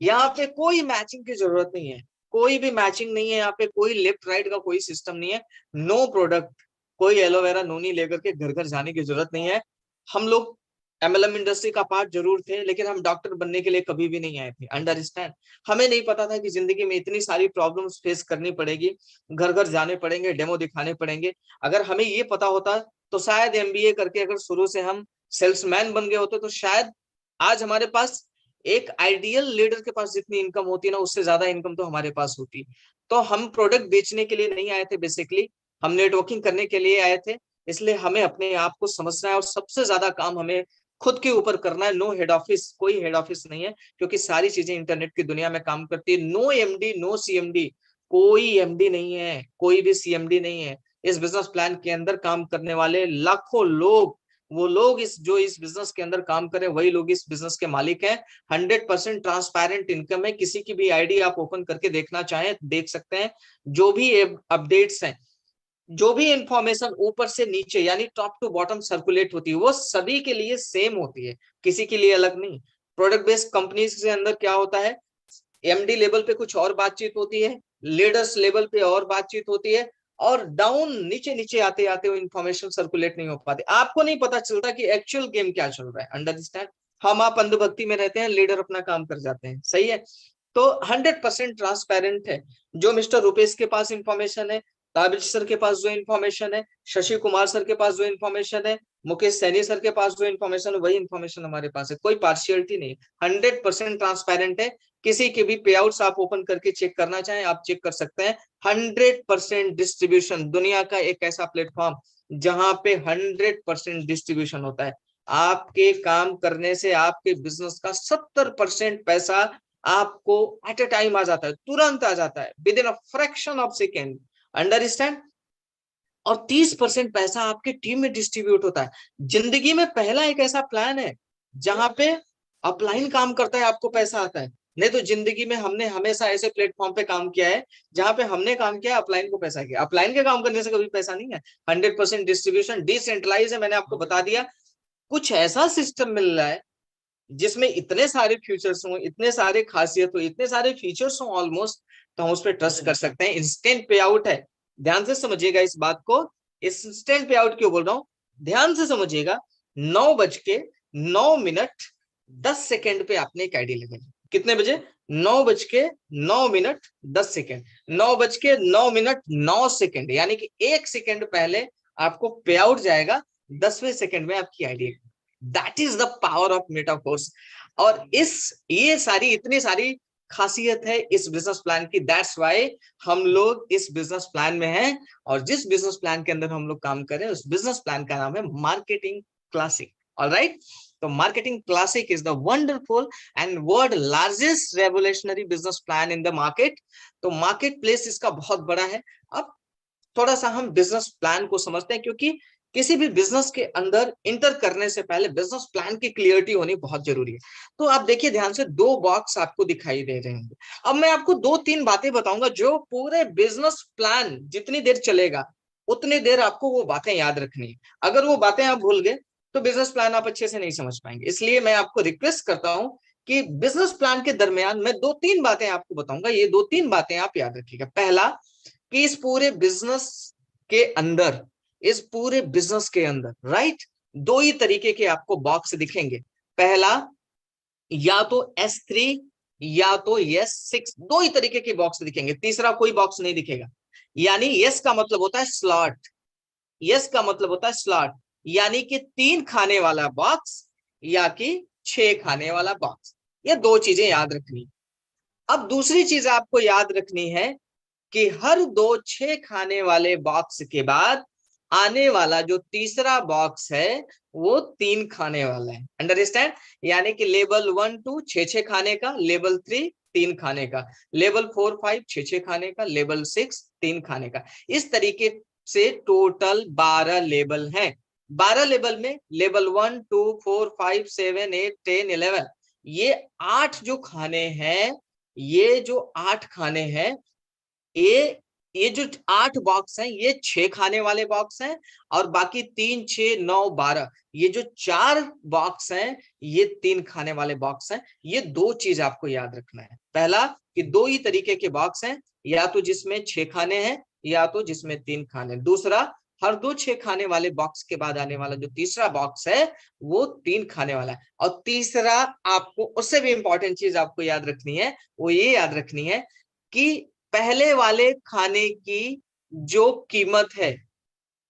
यहाँ पे कोई मैचिंग की जरूरत नहीं है, कोई भी मैचिंग नहीं है यहाँ पे, कोई लेफ्ट राइट का कोई सिस्टम नहीं है। नो प्रोडक्ट, कोई एलोवेरा नोनी लेकर के घर घर जाने की जरूरत नहीं है। हम लोग MLM इंडस्ट्री का पार्ट जरूर थे, लेकिन हम डॉक्टर बनने के लिए कभी भी नहीं आए थे। अंडरस्टैंड? हमें नहीं पता था कि जिंदगी में इतनी सारी प्रॉब्लम्स फेस करनी पड़ेगी, घर घर जाने पड़ेंगे, डेमो दिखाने पड़ेंगे। अगर हमें ये पता होता तो शायद MBA करके अगर शुरू से हम सेल्समैन बन गए होते, तो शायद आज हमारे पास एक आइडियल लीडर के पास जितनी इनकम होती है ना, उससे ज्यादा इनकम तो हमारे पास होती। तो हम प्रोडक्ट बेचने के लिए नहीं आए थे, बेसिकली हम नेटवर्किंग करने के लिए आए थे। इसलिए हमें अपने आप को समझना है, और सबसे ज्यादा काम हमें खुद के ऊपर करना है। नो हेड ऑफिस, कोई हेड ऑफिस नहीं है, क्योंकि सारी चीजें इंटरनेट की दुनिया में काम करती है। नो MD, नो CMD, कोई MD नहीं है, कोई भी CMD नहीं है। इस बिजनेस प्लान के अंदर काम करने वाले लाखों लोग वो लोग इस बिजनेस के अंदर काम करें, वही लोग इस बिजनेस के मालिक हैं। 100% ट्रांसपेरेंट इनकम है, किसी की भी आईडी आप ओपन करके देखना चाहें देख सकते हैं। जो भी अपडेट्स हैं, जो भी इंफॉर्मेशन ऊपर से नीचे यानी टॉप टू बॉटम सर्कुलेट होती है, वो सभी के लिए सेम होती है, किसी के लिए अलग नहीं। प्रोडक्ट बेस्ड कंपनीज के अंदर क्या होता है, एमडी लेवल पे कुछ और बातचीत होती है, लीडर्स लेवल पे और बातचीत होती है, और डाउन नीचे नीचे आते आते वो इन्फॉर्मेशन सर्कुलेट नहीं हो पाती, आपको नहीं पता चलता कि एक्चुअल गेम क्या चल रहा है। अंडरस्टैंड? हम आप अंधभक्ति में रहते हैं, लीडर अपना काम कर जाते हैं, सही है। तो 100% ट्रांसपेरेंट है। जो मिस्टर रुपेश के पास इंफॉर्मेशन है, ताबिज सर के पास जो इन्फॉर्मेशन है, शशि कुमार सर के पास जो इन्फॉर्मेशन है, मुकेश सैनी सर के पास जो इन्फॉर्मेशन है, वही इन्फॉर्मेशन हमारे पास है। कोई पार्शियलिटी नहीं, 100% ट्रांसपेरेंट है। किसी के भी पे आउट्स आप ओपन करके चेक करना चाहें आप चेक कर सकते हैं। 100% डिस्ट्रीब्यूशन, दुनिया का एक ऐसा प्लेटफॉर्म जहां पे 100% डिस्ट्रीब्यूशन होता है। आपके काम करने से आपके बिजनेस का 70% पैसा आपको एट अ टाइम आ जाता है, तुरंत आ जाता है, with in a fraction of second. Understand? और 30% पैसा आपके टीम में डिस्ट्रीब्यूट होता है। जिंदगी में पहला एक ऐसा प्लान है जहां पे अपलाइन काम करता है, आपको पैसा आता है। नहीं तो जिंदगी में हमने हमेशा ऐसे प्लेटफॉर्म पे काम किया है जहां पे हमने काम किया अपलाइन को पैसा किया, अपलाइन के काम करने से कभी पैसा नहीं है। 100% डिस्ट्रीब्यूशन, डिसेंट्रलाइज है, मैंने आपको बता दिया। कुछ ऐसा सिस्टम मिल रहा है जिसमें इतने सारे फ्यूचर्स हो, इतने सारे खासियत हो, इतने सारे फीचर्स हो ऑलमोस्ट, तो हम उस पर ट्रस्ट कर सकते हैं। इंस्टेंट पे आउट है, ध्यान से समझिएगा इस बात को। इंस्टेंट पे आउट क्यों बोल रहा हूं, ध्यान से समझिएगा। 9:09:10 पे आपने एक आईडी लगाई। कितने बजे? 9:09:10। 9:09:09, यानी कि 1 सेकेंड पहले आपको पे आउट जाएगा, 10वें सेकेंड में आपकी ID. That is the power of Metaforce. और ये सारी इतनी सारी खासियत है इस बिजनेस प्लान की। दैट्स वाई हम लोग इस बिजनेस प्लान में हैं, और जिस बिजनेस प्लान के अंदर हम लोग काम कर रहे हैं उस बिजनेस प्लान का नाम है मार्केटिंग क्लासिक। ऑलराइट, तो marketing classic is the wonderful and world largest revolutionary business plan in the market. तो मार्केट प्लेस इसका बहुत बड़ा है। अब थोड़ा सा हम बिजनेस प्लान को समझते हैं, क्योंकि किसी भी बिजनेस के अंदर इंटर करने से पहले बिजनेस प्लान की क्लियरिटी होनी बहुत जरूरी है। तो आप देखिए ध्यान से, 2 बॉक्स आपको दिखाई दे रहे होंगे। अब मैं आपको 2-3 बातें बताऊंगा जो पूरे बिजनेस प्लान जितनी देर चलेगा उतनी देर आपको वो बातें याद रखनी है। अगर वो बातें आप भूल गए तो बिजनेस प्लान आप अच्छे से नहीं समझ पाएंगे। इसलिए मैं आपको रिक्वेस्ट करता हूं कि बिजनेस प्लान के दरमियान मैं 2-3 बातें आपको बताऊंगा, ये 2-3 बातें आप याद रखिएगा। पहला, कि इस पूरे बिजनेस के अंदर, इस पूरे बिजनेस के अंदर राइट, 2 ही तरीके के आपको बॉक्स दिखेंगे। पहला, या तो S3 या तो S6, 2 ही तरीके के बॉक्स दिखेंगे, तीसरा कोई बॉक्स नहीं दिखेगा। यानी यस का मतलब होता है स्लॉट, यस का मतलब होता है स्लॉट, यानी कि 3 खाने वाला बॉक्स या कि 6 खाने वाला बॉक्स। ये 2 चीजें याद रखनी। अब दूसरी चीज आपको याद रखनी है कि हर 2 6 खाने वाले बॉक्स के बाद आने वाला जो तीसरा बॉक्स है वो 3 खाने वाला है। अंडरस्टैंड? यानी कि लेवल 1 2 6 खाने का, लेवल 3 3 खाने का, लेवल 4 5 6 खाने का, लेवल 6 3 खाने का। इस तरीके से टोटल 12 लेवल हैं। 12 लेवल में लेवल 1 2 4 5 7 8 10 11, ये 8 जो खाने हैं, ये जो 8 खाने हैं, ये जो 8 बॉक्स हैं ये 6 खाने वाले बॉक्स हैं, और बाकी 3 6 9 12 ये जो 4 बॉक्स हैं ये 3 खाने वाले बॉक्स हैं। ये 2 चीज आपको याद रखना है। पहला, कि 2 ही तरीके के बॉक्स हैं, या तो जिसमें 6 खाने हैं या तो जिसमें 3 खाने। दूसरा, हर 2 6 खाने वाले बॉक्स के बाद आने वाला जो तीसरा बॉक्स है वो 3 खाने वाला है। और तीसरा, आपको उससे भी इंपॉर्टेंट चीज आपको याद रखनी है, वो ये याद रखनी है कि पहले वाले खाने की जो कीमत है,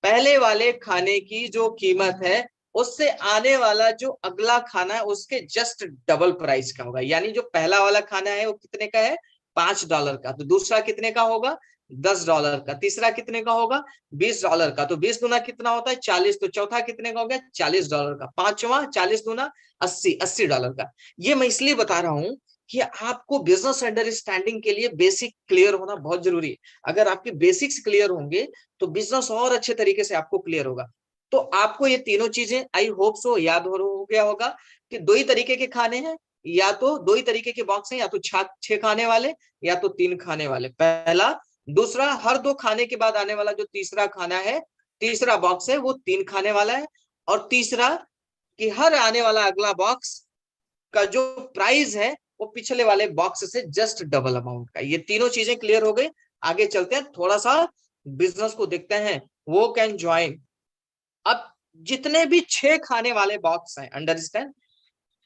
पहले वाले खाने की जो कीमत है उससे आने वाला जो अगला खाना है उसके जस्ट डबल प्राइस का होगा। यानी जो पहला वाला खाना है वो कितने का है? $5 का, तो दूसरा कितने का होगा? $10 का। तीसरा कितने का होगा? $20 का। तो 20 दूना कितना होता है? 40। तो चौथा कितने का हो गया? $40 का। पांचवा 40 दूना 80 का। ये मैं इसलिए बता रहा हूं कि आपको बिजनेस अंडरस्टैंडिंग के लिए बेसिक क्लियर होना बहुत जरूरी है। अगर आपके बेसिक्स क्लियर होंगे तो बिजनेस और अच्छे तरीके से आपको क्लियर होगा। तो आपको ये तीनों चीजें आई होप सो याद हो गया होगा कि दो ही तरीके के खाने हैं, या तो दो ही तरीके के बॉक्स हैं, या तो 6 खाने वाले या तो 3 खाने वाले, पहला। दूसरा, हर 2 खाने के बाद आने वाला जो तीसरा खाना है, तीसरा बॉक्स है, वो 3 खाने वाला है। और तीसरा कि हर आने वाला अगला बॉक्स का जो प्राइस है वो पिछले वाले बॉक्स से जस्ट डबल अमाउंट का। ये तीनों चीजें क्लियर हो गई। आगे चलते हैं, थोड़ा सा बिजनेस को देखते हैं। वो कैन ज्वाइन। अब जितने भी 6 खाने वाले बॉक्स हैं, अंडरस्टैंड,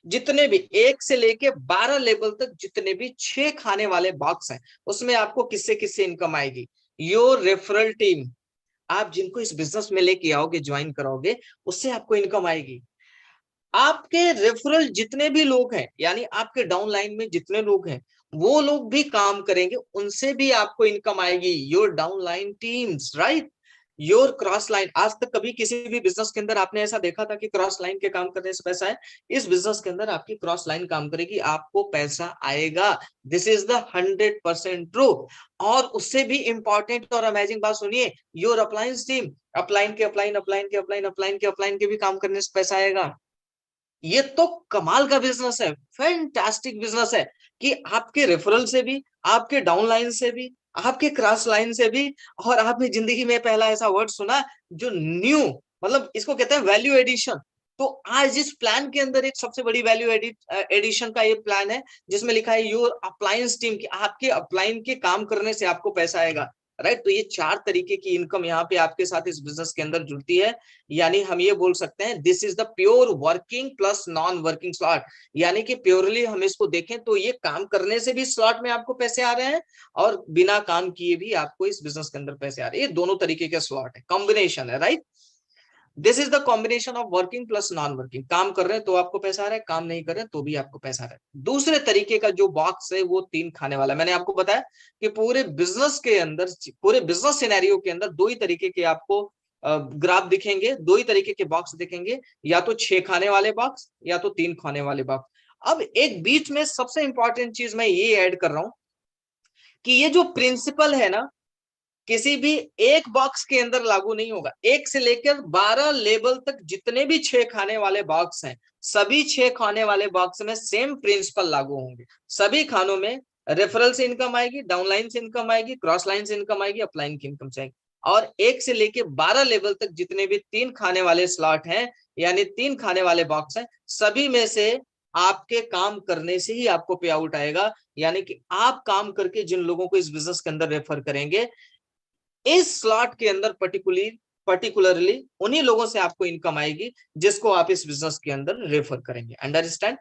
जितने भी 1 से लेके 12 लेवल तक जितने भी 6 खाने वाले बॉक्स हैं, उसमें आपको किससे किससे इनकम आएगी? Your referral team. आप जिनको इस बिजनेस में लेके आओगे, ज्वाइन कराओगे, उससे आपको इनकम आएगी। आपके रेफरल जितने भी लोग हैं, यानी आपके डाउनलाइन में जितने लोग हैं, वो लोग भी काम करेंगे, उनसे भी आपको इनकम आएगी। Your downline teams, right? Your cross line. आज तक कभी किसी भी बिजनेस के अंदर आपने ऐसा देखा था कि क्रॉस लाइन के काम करने से पैसा है? इस बिजनेस के अंदर आपकी क्रॉस लाइन काम करेगी, आपको पैसा आएगा। This is the 100% true. और उससे भी इंपॉर्टेंट और अमेजिंग बात सुनिए, योर अप्लायंस टीम। अपलाइन के अपलाइन, अपलाइन के अपलाइन, अपलाइन के अपलाइन के भी काम करने से पैसा आएगा। ये तो कमाल का बिजनेस है, फैंटास्टिक बिजनेस है कि आपके रेफरल से भी, आपके डाउनलाइन से भी, आपके क्रॉस लाइन से भी। और आपने जिंदगी में पहला ऐसा वर्ड सुना जो न्यू, मतलब इसको कहते हैं वैल्यू एडिशन। तो आज इस प्लान के अंदर एक सबसे बड़ी वैल्यू एडिशन का ये प्लान है, जिसमें लिखा है योर अप्लायंस टीम, की आपके अप्लायंस के काम करने से आपको पैसा आएगा, राइट? तो ये 4 तरीके की इनकम यहाँ पे आपके साथ इस बिजनेस के अंदर जुड़ती है। यानी हम ये बोल सकते हैं, this is the pure working plus non working slot. यानी कि प्योरली हम इसको देखें तो ये काम करने से भी स्लॉट में आपको पैसे आ रहे हैं, और बिना काम किए भी आपको इस बिजनेस के अंदर पैसे आ रहे हैं। ये दोनों तरीके के स्लॉट है, कॉम्बिनेशन है, right? This is the combination of working plus non working. काम कर रहे हैं तो आपको पैसा आ रहा है, काम नहीं कर रहे तो भी आपको पैसा आ रहा है। दूसरे तरीके का जो बॉक्स है वो 3 खाने वाला। मैंने आपको बताया कि पूरे बिजनेस के अंदर, पूरे बिजनेस सिनेरियो के अंदर दो ही तरीके के आपको ग्राफ दिखेंगे, दो ही तरीके के बॉक्स दिखेंगे, या तो 6 खाने वाले बॉक्स या तो 3 खाने वाले बॉक्स। अब एक बीच में सबसे इंपॉर्टेंट चीज मैं ये ऐड कर रहा हूं कि ये जो प्रिंसिपल है ना, किसी भी एक बॉक्स के अंदर लागू नहीं होगा। 1 से लेकर 12 लेवल तक जितने भी 6 खाने वाले बॉक्स हैं, सभी 6 खाने वाले बॉक्स में सेम प्रिंसिपल लागू होंगे। सभी खानों में रेफरल से इनकम आएगी, डाउनलाइन से इनकम आएगी, क्रॉस लाइन से इनकम आएगी, अपलाइन की इनकम से आएगी। और 1 से लेकर 12 लेवल तक जितने भी 3 खाने वाले स्लॉट हैं, यानी 3 खाने वाले बॉक्स हैं, सभी में से आपके काम करने से ही आपको पे आउट आएगा। यानी कि आप काम करके जिन लोगों को इस बिजनेस के अंदर रेफर करेंगे, इस स्लॉट के अंदर पर्टिकुलरली उन्हीं लोगों से आपको इनकम आएगी जिसको आप इस बिजनेस के अंदर रेफर करेंगे। अंडरस्टैंड?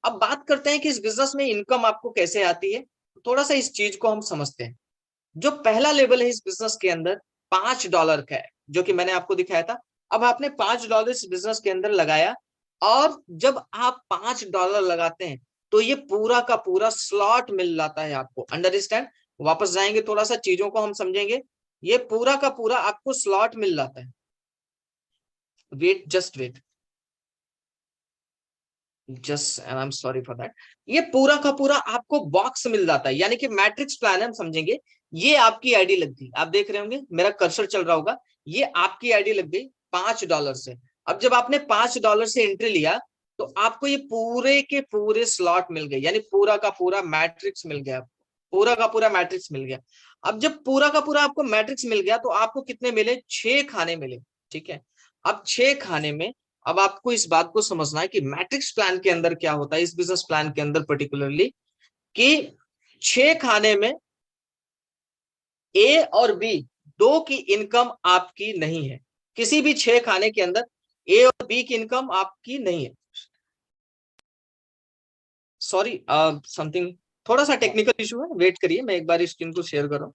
अब बात करते हैं कि इस बिजनेस में इनकम आपको कैसे आती है। थोड़ा सा इस चीज को हम समझते हैं। जो पहला लेवल है इस बिजनेस के अंदर, $5 का है, जो कि मैंने आपको दिखाया था। अब आपने $5 इस बिजनेस के अंदर लगाया, और जब आप $5 लगाते हैं तो ये पूरा का पूरा स्लॉट मिल जाता है आपको। अंडरस्टैंड? वापस जाएंगे, थोड़ा सा चीजों को हम समझेंगे। ये पूरा का पूरा आपको स्लॉट मिल जाता है। Wait, just wait, just, and I am sorry for that. ये पूरा का पूरा आपको बॉक्स मिल जाता है, यानी कि मैट्रिक्स प्लान है, हम समझेंगे। ये आपकी आईडी लग गई, आप देख रहे होंगे मेरा कर्सर चल रहा होगा, ये आपकी आईडी लग गई $5 से। अब जब आपने $5 से एंट्री लिया, तो आपको ये पूरे के पूरे स्लॉट मिल गए, यानी पूरा का पूरा मैट्रिक्स मिल गया, पूरा का पूरा मैट्रिक्स मिल गया। अब जब पूरा का पूरा आपको मैट्रिक्स मिल गया, तो आपको कितने मिले? 6 खाने मिले, ठीक है? अब 6 खाने में, अब आपको इस बात को समझना है कि मैट्रिक्स प्लान के अंदर क्या होता है, इस बिजनेस प्लान के अंदर पर्टिकुलरली, कि 6 खाने में ए और बी दो की इनकम आपकी नहीं है। किसी भी 6 खाने के अंदर ए और बी की इनकम आपकी नहीं है। सॉरी, समथिंग, थोड़ा सा टेक्निकल इशू है, वेट करिए, मैं एक बार स्क्रीन को शेयर कर रहा हूं।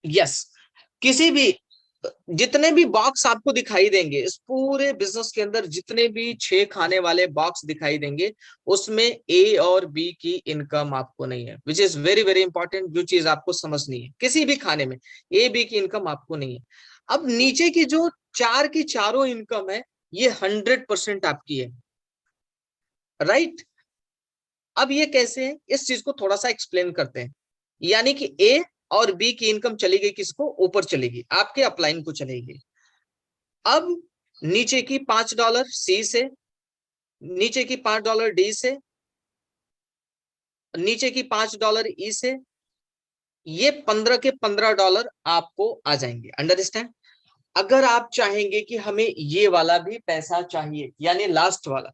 यस, किसी भी, जितने भी बॉक्स आपको दिखाई देंगे इस पूरे बिजनेस के अंदर, जितने भी 6 खाने वाले बॉक्स दिखाई देंगे, उसमें ए और बी की इनकम आपको नहीं है, which is very very important. जो चीज आपको समझनी है, किसी भी खाने में ए बी की इनकम आपको नहीं है। अब नीचे की जो 4 की चारों इनकम है, ये 100% आपकी है, राइट? अब ये कैसे है, इस चीज को थोड़ा सा एक्सप्लेन करते हैं। यानी कि ए और बी की इनकम चली गई किसको, ऊपर चलेगी, आपके अपलाइन को चलेगी। अब नीचे की $5 सी से, नीचे की $5 डी से, नीचे की $5 ई से, ये 15 के $15 आपको आ जाएंगे। अंडरस्टैंड। अगर आप चाहेंगे कि हमें ये वाला भी पैसा चाहिए, यानी लास्ट वाला,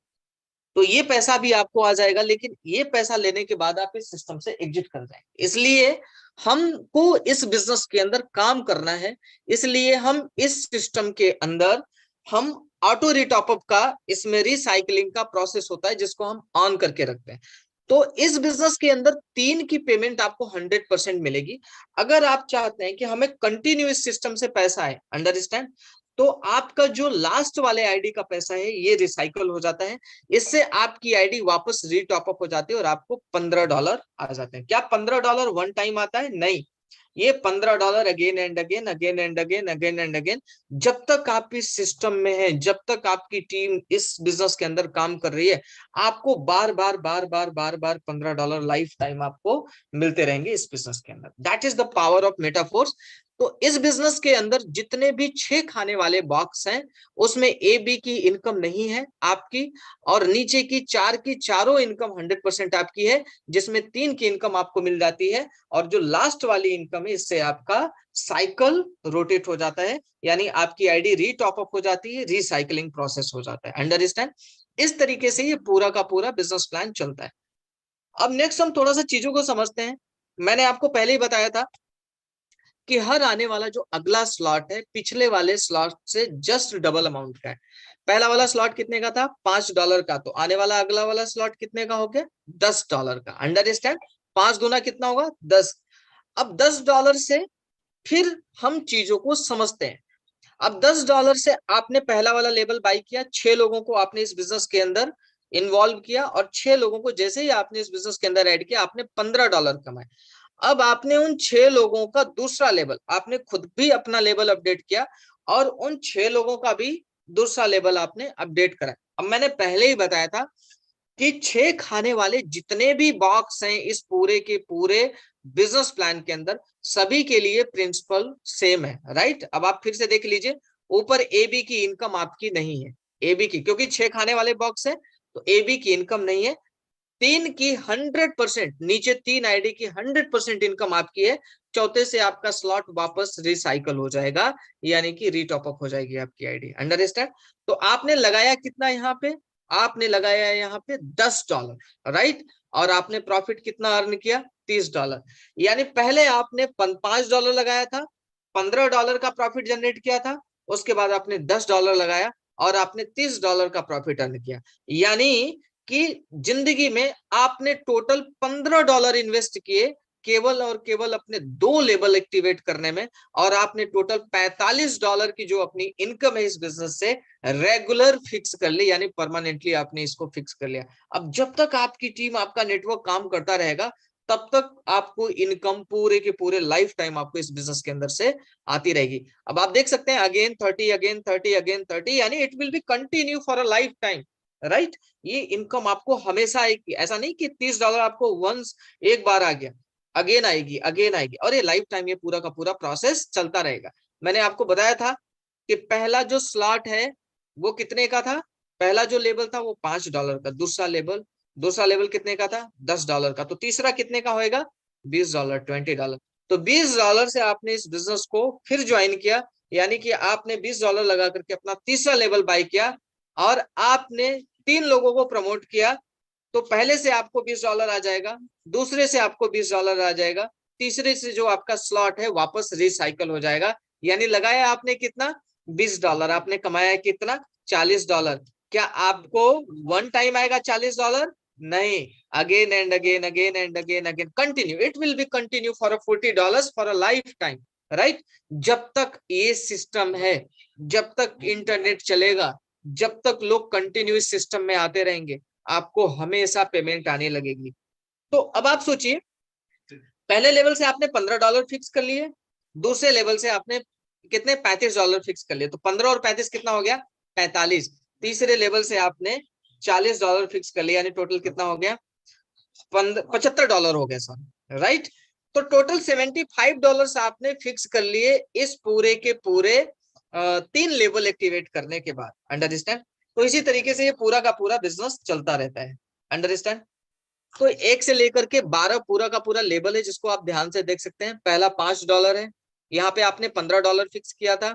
तो ये पैसा भी आपको आ जाएगा, लेकिन ये पैसा लेने के बाद आप इस सिस्टम से एग्जिट कर जाएंगे। इसलिए हमको इस बिजनेस के अंदर काम करना है, इसलिए हम इस सिस्टम के अंदर हम ऑटो रिटॉपअप का, इसमें रिसाइकलिंग का प्रोसेस होता है जिसको हम ऑन करके रखते हैं। तो इस बिजनेस के अंदर 3 की पेमेंट आपको 100% मिलेगी। अगर आप चाहते हैं कि हमें कंटिन्यू इस सिस्टम से पैसा आए, अंडरस्टैंड, तो आपका जो लास्ट वाले आईडी का पैसा है ये रिसाइकल हो जाता है, इससे आपकी आईडी वापस रीटॉप अप हो जाती है और आपको $15 आ जाते हैं। क्या $15 वन टाइम आता है? नहीं, ये $15 again and again, again and again, again and again, जब तक आप इस सिस्टम में हैं, जब तक आपकी टीम इस बिजनेस के अंदर काम कर रही है, आपको बार बार बार बार बार बार $15 लाइफ टाइम आपको मिलते रहेंगे इस बिजनेस के अंदर। That is the power of Metaforce. तो इस बिजनेस के अंदर जितने भी 6 खाने वाले बॉक्स हैं, उसमें ए बी की इनकम नहीं है आपकी, और नीचे की 4 की चारों इनकम 100% आपकी है, जिसमें 3 की इनकम आपको मिल जाती है, और जो लास्ट वाली इनकम है इससे आपका साइकिल रोटेट हो जाता है, यानी आपकी आईडी रीटॉप अप हो जाती है, रिसाइकलिंग प्रोसेस हो जाता है। अंडरस्टैंड। इस तरीके से ये पूरा का पूरा बिजनेस प्लान चलता है। अब नेक्स्ट हम थोड़ा सा चीजों को समझते हैं। मैंने आपको पहले ही बताया था कि हर आने वाला जो अगला स्लॉट है पिछले वाले स्लॉट से जस्ट डबल अमाउंट का है। पहला वाला स्लॉट कितने का था? $5 का, तो आने वाला अगला वाला स्लॉट कितने का हो गया? $10 का। अंडरस्टैंड। 5 गुना कितना होगा? 10। अब $10 से फिर हम चीजों को समझते हैं। अब $10 से आपने पहला वाला लेवल बाई किया, 6 लोगों को आपने इस बिजनेस के अंदर इन्वॉल्व किया, और 6 लोगों को जैसे ही आपने इस बिजनेस के अंदर ऐड किया, आपने $15 कमाए। अब आपने उन 6 लोगों का दूसरा लेवल, आपने खुद भी अपना लेवल अपडेट किया, और उन 6 लोगों का भी दूसरा लेवल आपने अपडेट करा। अब मैंने पहले ही बताया था कि 6 खाने वाले जितने भी बॉक्स हैं इस पूरे के पूरे बिजनेस प्लान के अंदर, सभी के लिए प्रिंसिपल सेम है, राइट। अब आप फिर से देख लीजिए, ऊपर ए बी की इनकम आपकी नहीं है, ए बी की, क्योंकि 6 खाने वाले बॉक्स है तो ए बी की इनकम नहीं है। 3 की 100%, नीचे 3 आईडी की 100% इनकम आपकी है। चौथे से आपका स्लॉट वापस रिसाइकल हो जाएगा, यानी कि रीटॉप अप हो जाएगी आपकी आईडी। अंडरस्टैंड। तो आपने लगाया कितना यहाँ पे? आपने लगाया यहाँ पे $10, राइट, और आपने प्रॉफिट कितना अर्न किया? $30। यानी पहले आपने $5 लगाया था, $15 का प्रॉफिट जनरेट किया था, उसके बाद आपने $10 लगाया और आपने $30 का प्रॉफिट अर्न किया। यानी कि जिंदगी में आपने टोटल $15 इन्वेस्ट किए केवल और केवल अपने 2 लेवल एक्टिवेट करने में, और आपने टोटल $45 की जो अपनी इनकम है इस बिजनेस से रेगुलर फिक्स कर ली, यानी परमानेंटली आपने इसको फिक्स कर लिया। अब जब तक आपकी टीम, आपका नेटवर्क काम करता रहेगा, तब तक आपको इनकम पूरे के पूरे लाइफ टाइम आपको इस बिजनेस के अंदर से आती रहेगी। अब आप देख सकते हैं, अगेन 30, अगेन 30, अगेन 30, यानी it will be continue for a life time, right. ये इनकम आपको हमेशा आएगी, ऐसा नहीं कि $30 आपको वंस एक बार आ गया, अगेन आएगी, अगेन आएगी, और ये लाइफ टाइम ये पूरा का पूरा प्रोसेस चलता रहेगा। मैंने आपको बताया था कि पहला जो स्लॉट है वो कितने का था? पहला जो लेवल था वो $5 का, दूसरा लेवल कितने का था? $10 का, तो तीसरा कितने का होएगा? $20, $20। तो $20 से आपने इस बिजनेस को फिर ज्वाइन किया, यानी कि आपने $20 लगा करके अपना तीसरा लेवल बाय किया, और आपने 3 लोगों को प्रमोट किया। तो पहले से आपको $20 आ जाएगा, दूसरे से आपको $20 आ जाएगा, तीसरे से जो आपका स्लॉट है वापस रिसाइकल हो जाएगा। यानी लगाया आपने कितना? $20, आपने कमाया कितना? $40। क्या आपको वन टाइम आएगा $40? नहीं, again and again, again and again, again continue, it will be continue for $40 for a life time, right. जब तक ये सिस्टम है, जब तक इंटरनेट चलेगा, जब तक लोग कंटिन्यू इस सिस्टम में आते रहेंगे, आपको हमेशा पेमेंट आने लगेगी। तो अब आप सोचिए, पहले लेवल से आपने $15 फिक्स कर लिए, दूसरे लेवल से आपने कितने? $35 फिक्स कर लिए, तो 15 और 35 कितना हो गया? 45। तीसरे लेवल से आपने $40 फिक्स कर लिया, यानी टोटल कितना हो गया? $75 हो गए सर, राइट। तो टोटल $75 आपने फिक्स कर लिए इस पूरे के पूरे 3 लेवल एक्टिवेट करने के बाद, अंडरस्टैंड। तो इसी तरीके से ये पूरा का पूरा बिजनेस चलता रहता है, अंडरस्टैंड। तो 1 से लेकर के 12 पूरा का पूरा लेवल है, जिसको आप ध्यान से देख सकते हैं। पहला $5 है, यहाँ पे आपने $15 फिक्स किया था,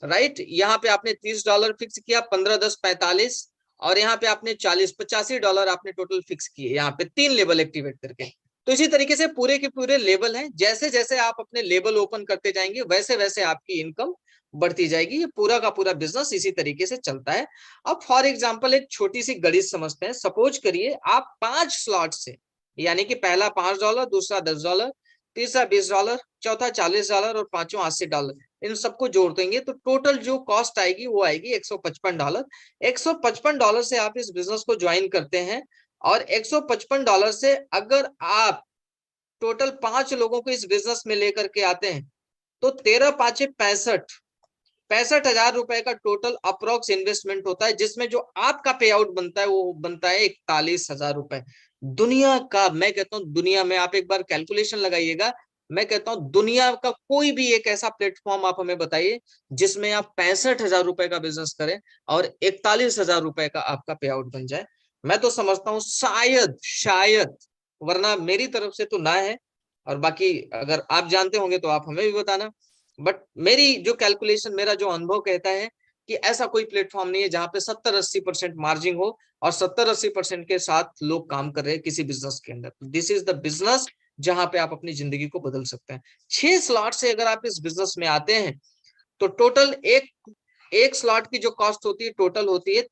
राइट। यहाँ पे आपने $30 फिक्स किया, 15 10 45, और यहाँ पे आपने 40 $85 आपने टोटल फिक्स किए, यहाँ पे 3 लेवल एक्टिवेट करके। तो इसी तरीके से पूरे के पूरे लेवल हैं, जैसे जैसे आप अपने लेवल ओपन करते जाएंगे वैसे वैसे आपकी इनकम बढ़ती जाएगी। ये पूरा का पूरा बिजनेस इसी तरीके से चलता है। अब फॉर एग्जाम्पल एक छोटी सी गणित समझते हैं। सपोज करिए आप 5 स्लॉट से, यानी कि पहला $5, दूसरा $10, तीसरा $20, चौथा $40 और पांचवा $80, इन सबको जोड़ देंगे तो टोटल जो कॉस्ट आएगी वो आएगी $155। $155 से आप इस बिजनेस को ज्वाइन करते हैं, और $155 से अगर आप टोटल 5 लोगों को इस बिजनेस में लेकर के आते हैं तो 13 5 65 हजार रुपए का टोटल अप्रोक्स इन्वेस्टमेंट होता है, जिसमें जो आपका पे आउट बनता है वो बनता है 41,000 रुपए। दुनिया का, मैं कहता हूं दुनिया में, आप एक बार कैलकुलेशन लगाइएगा, मैं कहता हूं दुनिया का कोई भी एक ऐसा प्लेटफॉर्म आप हमें बताइए जिसमें आप 65,000 रुपए का बिजनेस करें और 41,000 रुपए का आपका पे आउट बन जाए। मैं तो समझता हूँ शायद शायद, वरना मेरी तरफ से तो ना है, और बाकी अगर आप जानते होंगे तो आप हमें भी बताना। बट मेरी जो कैलकुलेशन, मेरा जो अनुभव कहता है कि ऐसा कोई प्लेटफॉर्म नहीं है जहां पे 70-80% मार्जिन हो और 70-80% के साथ लोग काम कर रहे हैं किसी बिजनेस के अंदर। दिस इज द बिजनेस जहां पे आप अपनी जिंदगी को बदल सकते हैं। 6 स्लॉट से अगर आप इस बिजनेस में आते हैं तो टोटल एक स्लॉट की जो कॉस्ट होती है टोटल होती है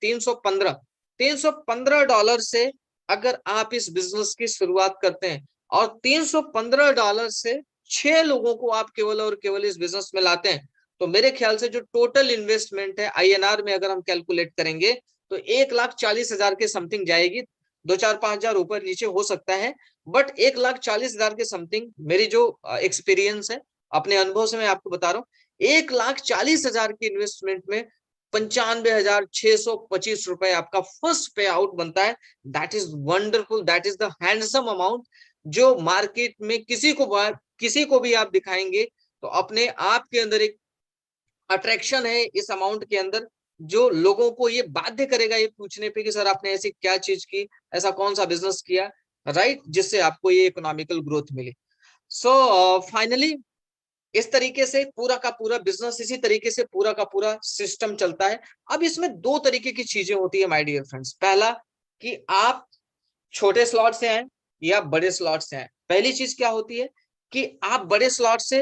$315 से अगर आप इस बिजनेस की शुरुआत करते हैं, और $315 से 6 लोगों को आप केवल और केवल इस बिजनेस में लाते हैं, तो मेरे ख्याल से जो टोटल इन्वेस्टमेंट है INR में अगर हम कैलकुलेट करेंगे तो 1,40,000 के समथिंग जाएगी। 2 4 5 हजार ऊपर नीचे हो सकता है, बट 1,40,000 के समथिंग, मेरी जो एक्सपीरियंस है, अपने अनुभव से मैं आपको बता रहा हूँ, 1,40,000 की इन्वेस्टमेंट में 95,625 रुपए आपका फर्स्ट पे आउट बनता है। That is wonderful, that is the handsome amount, जो मार्केट में किसी को भी आप दिखाएंगे तो अपने आप के अंदर एक अट्रैक्शन है इस अमाउंट के अंदर, जो लोगों को ये बाध्य करेगा ये पूछने पे कि सर आपने ऐसी क्या चीज की, ऐसा कौन सा बिजनेस किया, राइट, जिससे आपको ये इकोनॉमिकल ग्रोथ मिले। सो फाइनली इस तरीके से पूरा का पूरा बिजनेस, इसी तरीके से पूरा का पूरा सिस्टम चलता है। अब इसमें 2 तरीके की चीजें होती है माय डियर फ्रेंड्स। पहला कि आप छोटे स्लॉट से आए या बड़े स्लॉट से आए। पहली चीज क्या होती है कि आप बड़े स्लॉट से,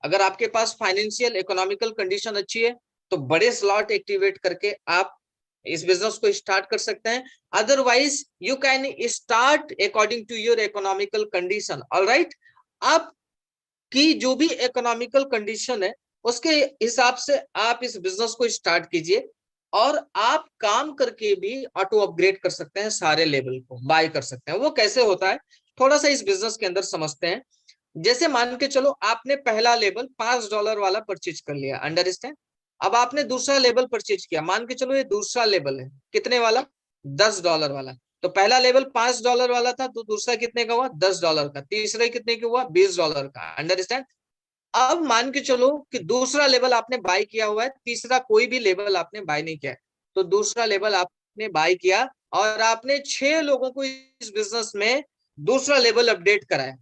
अगर आपके पास फाइनेंशियल इकोनॉमिकल कंडीशन अच्छी है तो बड़े स्लॉट एक्टिवेट करके आप इस बिजनेस को स्टार्ट कर सकते हैं। Otherwise you can start according to your economical condition, alright. आप कि जो भी इकोनॉमिकल कंडीशन है उसके हिसाब से आप इस बिजनेस को स्टार्ट कीजिए, और आप काम करके भी ऑटो अपग्रेड कर सकते हैं, सारे लेवल को बाय कर सकते हैं। वो कैसे होता है थोड़ा सा इस बिजनेस के अंदर समझते हैं। जैसे मान के चलो आपने पहला लेवल $5 वाला परचेज कर लिया, अंडरस्टैंड। अब आपने दूसरा लेवल परचेज किया, मान के चलो ये दूसरा लेवल है, कितने वाला, $10 वाला। तो पहला लेवल $5 वाला था, तो दूसरा कितने का हुआ, $10 का, तीसरा कितने का हुआ, $20 का, अंडरस्टैंड। अब मान के चलो कि दूसरा लेवल आपने बाय किया हुआ है, तीसरा कोई भी लेवल आपने बाय नहीं किया है, तो दूसरा लेवल आपने बाय किया और आपने 6 लोगों को इस बिजनेस में दूसरा लेवल अपडेट कराया।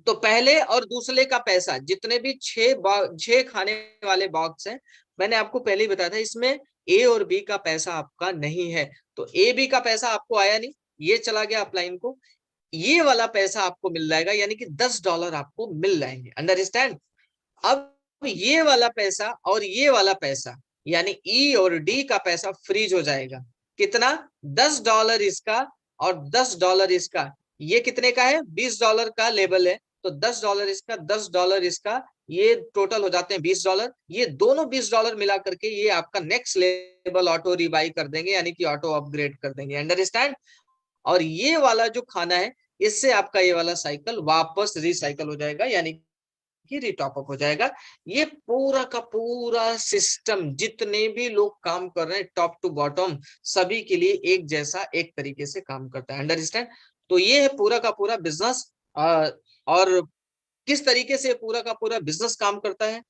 तो पहले और दूसरे का पैसा, जितने भी 6 खाने वाले बॉक्स हैं, मैंने आपको पहले ही बताया था इसमें ए और बी का पैसा आपका नहीं है। तो ए बी का पैसा आपको आया नहीं, ये चला गया अपलाइन को, ये वाला पैसा आपको मिल जाएगा, यानी कि $10 आपको मिल जाएंगे, अंडरस्टैंड। अब ये वाला पैसा और ये वाला पैसा, यानी ई और डी का पैसा फ्रीज हो जाएगा। कितना, $10 इसका और $10 इसका। ये कितने का है, $20 का लेवल है, तो $10 इसका, $10 इसका, ये टोटल हो जाते हैं $20। ये दोनों $20 मिला करके ये आपका नेक्स्ट लेवल ऑटो रिवाई कर देंगे, यानी कि ऑटो अपग्रेड कर देंगे, अंडरस्टैंड। और ये वाला जो खाना है, इससे आपका ये वाला साइकिल वापस रिसाइकल हो जाएगा, यानी कि रिटॉप अप हो जाएगा। ये पूरा का पूरा सिस्टम, जितने भी लोग काम कर रहे हैं टॉप टू बॉटम, सभी के लिए एक जैसा एक तरीके से काम करता है, अंडरस्टैंड। तो ये है पूरा का पूरा बिजनेस। और किस तरीके से पूरा का पूरा बिजनेस काम करता है,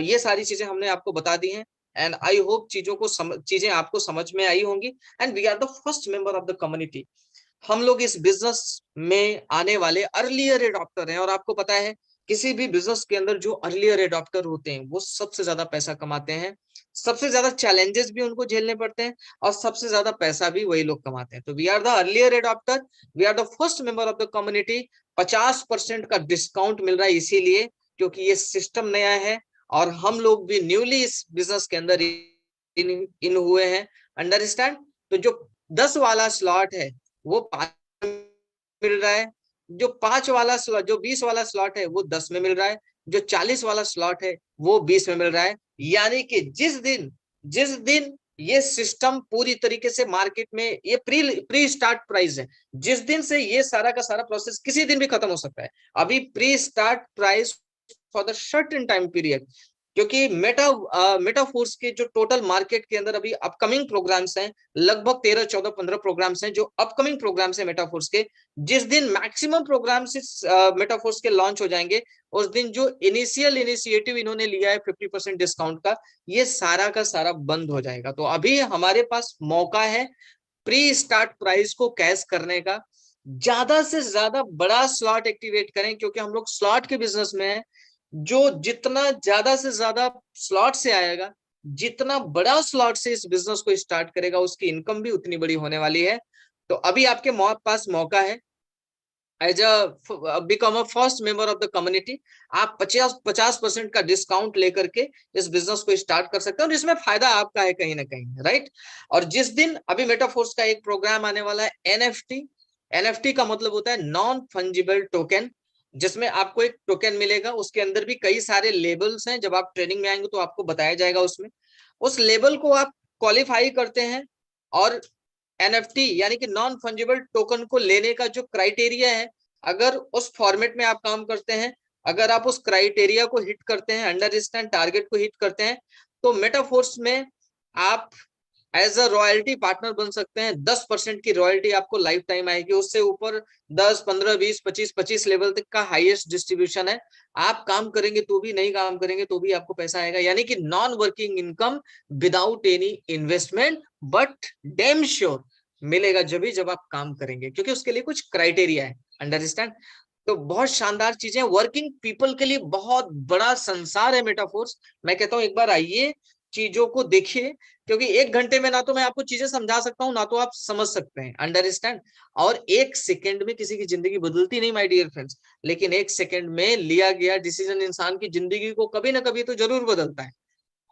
ये सारी चीजें हमने आपको बता दी हैं। एंड आई होप चीजें आपको समझ में आई होंगी। And we are the first member of the community. हम लोग इस बिजनेस में आने वाले अर्लियर एडॉप्टर हैं। और आपको पता है किसी भी बिजनेस के अंदर जो अर्लियर एडॉप्टर होते हैं वो सबसे ज्यादा पैसा कमाते हैं, सबसे ज्यादा चैलेंजेस भी उनको झेलने पड़ते हैं, और सबसे ज्यादा पैसा भी वही लोग कमाते हैं। तो we are the earlier adopter, we are the first member of the community. 50% का डिस्काउंट मिल रहा है इसीलिए क्योंकि ये सिस्टम नया है और हम लोग भी न्यूली इस बिजनेस के अंदर इन हुए हैं। अंडरस्टैंड। तो जो 10 वाला स्लॉट है वो 5 मिल रहा है, जो 5 वाला स्लॉट, जो 20 वाला स्लॉट है वो 10 में मिल रहा है, जो 40 वाला स्लॉट है वो 20 में मिल रहा है। यानी कि जिस दिन ये सिस्टम पूरी तरीके से मार्केट में, ये प्री स्टार्ट प्राइस है, जिस दिन से ये सारा का सारा प्रोसेस किसी दिन भी खत्म हो सकता है। अभी pre start price for the certain time period, क्योंकि मेटाफोर्स के जो टोटल मार्केट के अंदर अभी अपकमिंग प्रोग्राम्स हैं, लगभग 13 14 15 प्रोग्राम्स हैं जो अपकमिंग प्रोग्राम्स हैं मेटाफोर्स के। जिस दिन मैक्सिमम प्रोग्राम्स मेटाफोर्स के लॉन्च हो जाएंगे, उस दिन जो इनिशियल इनिशिएटिव इन्होंने लिया है 50% डिस्काउंट का, ये सारा का सारा बंद हो जाएगा। तो अभी हमारे पास मौका है प्री स्टार्ट प्राइस को कैश करने का। ज्यादा से ज्यादा बड़ा स्लॉट एक्टिवेट करें, क्योंकि हम लोग स्लॉट के बिजनेस में हैं। जो जितना ज्यादा से ज्यादा स्लॉट से आएगा, जितना बड़ा स्लॉट से इस बिजनेस को स्टार्ट करेगा, उसकी इनकम भी उतनी बड़ी होने वाली है। तो अभी आपके पास मौका है as become a first member of the community. आप 50% का डिस्काउंट लेकर के इस बिजनेस को स्टार्ट कर सकते हैं और इसमें फायदा आपका है कहीं ना कहीं, राइट। और जिस दिन अभी मेटाफोर्स का एक प्रोग्राम आने वाला है एनएफटी। एनएफटी का मतलब होता है नॉन फंजिबल टोकन, जिसमें आपको एक टोकन मिलेगा, उसके अंदर भी कई सारे लेबल्स हैं। जब आप ट्रेनिंग में आएंगे तो आपको बताया जाएगा उसमें, उस लेबल को आप क्वालिफाई करते हैं। और एनएफटी यानी कि नॉन फंजिबल टोकन को लेने का जो क्राइटेरिया है, अगर उस फॉर्मेट में आप काम करते हैं, अगर आप उस क्राइटेरिया को हिट करते हैं, अंडरस्टैंड टारगेट को हिट करते हैं, तो मेटाफोर्स में आप एज अ रॉयल्टी पार्टनर बन सकते हैं। 10% की रॉयल्टी आपको लाइफ टाइम आएगी, उससे ऊपर 10 15 20 25 लेवल तक का हाईएस्ट डिस्ट्रीब्यूशन है। आप काम करेंगे तो भी, नहीं काम करेंगे तो भी आपको पैसा आएगा। यानी कि non working income without any investment, but damn sure मिलेगा जब आप काम करेंगे, क्योंकि उसके लिए कुछ क्राइटेरिया है। अंडरस्टैंड। तो बहुत शानदार चीजें, वर्किंग पीपल के लिए बहुत बड़ा संसार है मेटाफोर्स। मैं कहता हूं एक बार आइए, चीजों को देखिए, क्योंकि 1 घंटे में ना तो मैं आपको चीजें समझा सकता हूं, ना तो आप समझ सकते हैं। अंडरस्टैंड। और 1 सेकंड में किसी की जिंदगी बदलती नहीं माय डियर फ्रेंड्स, लेकिन 1 सेकंड में लिया गया डिसीजन इंसान की जिंदगी को कभी ना कभी तो जरूर बदलता है।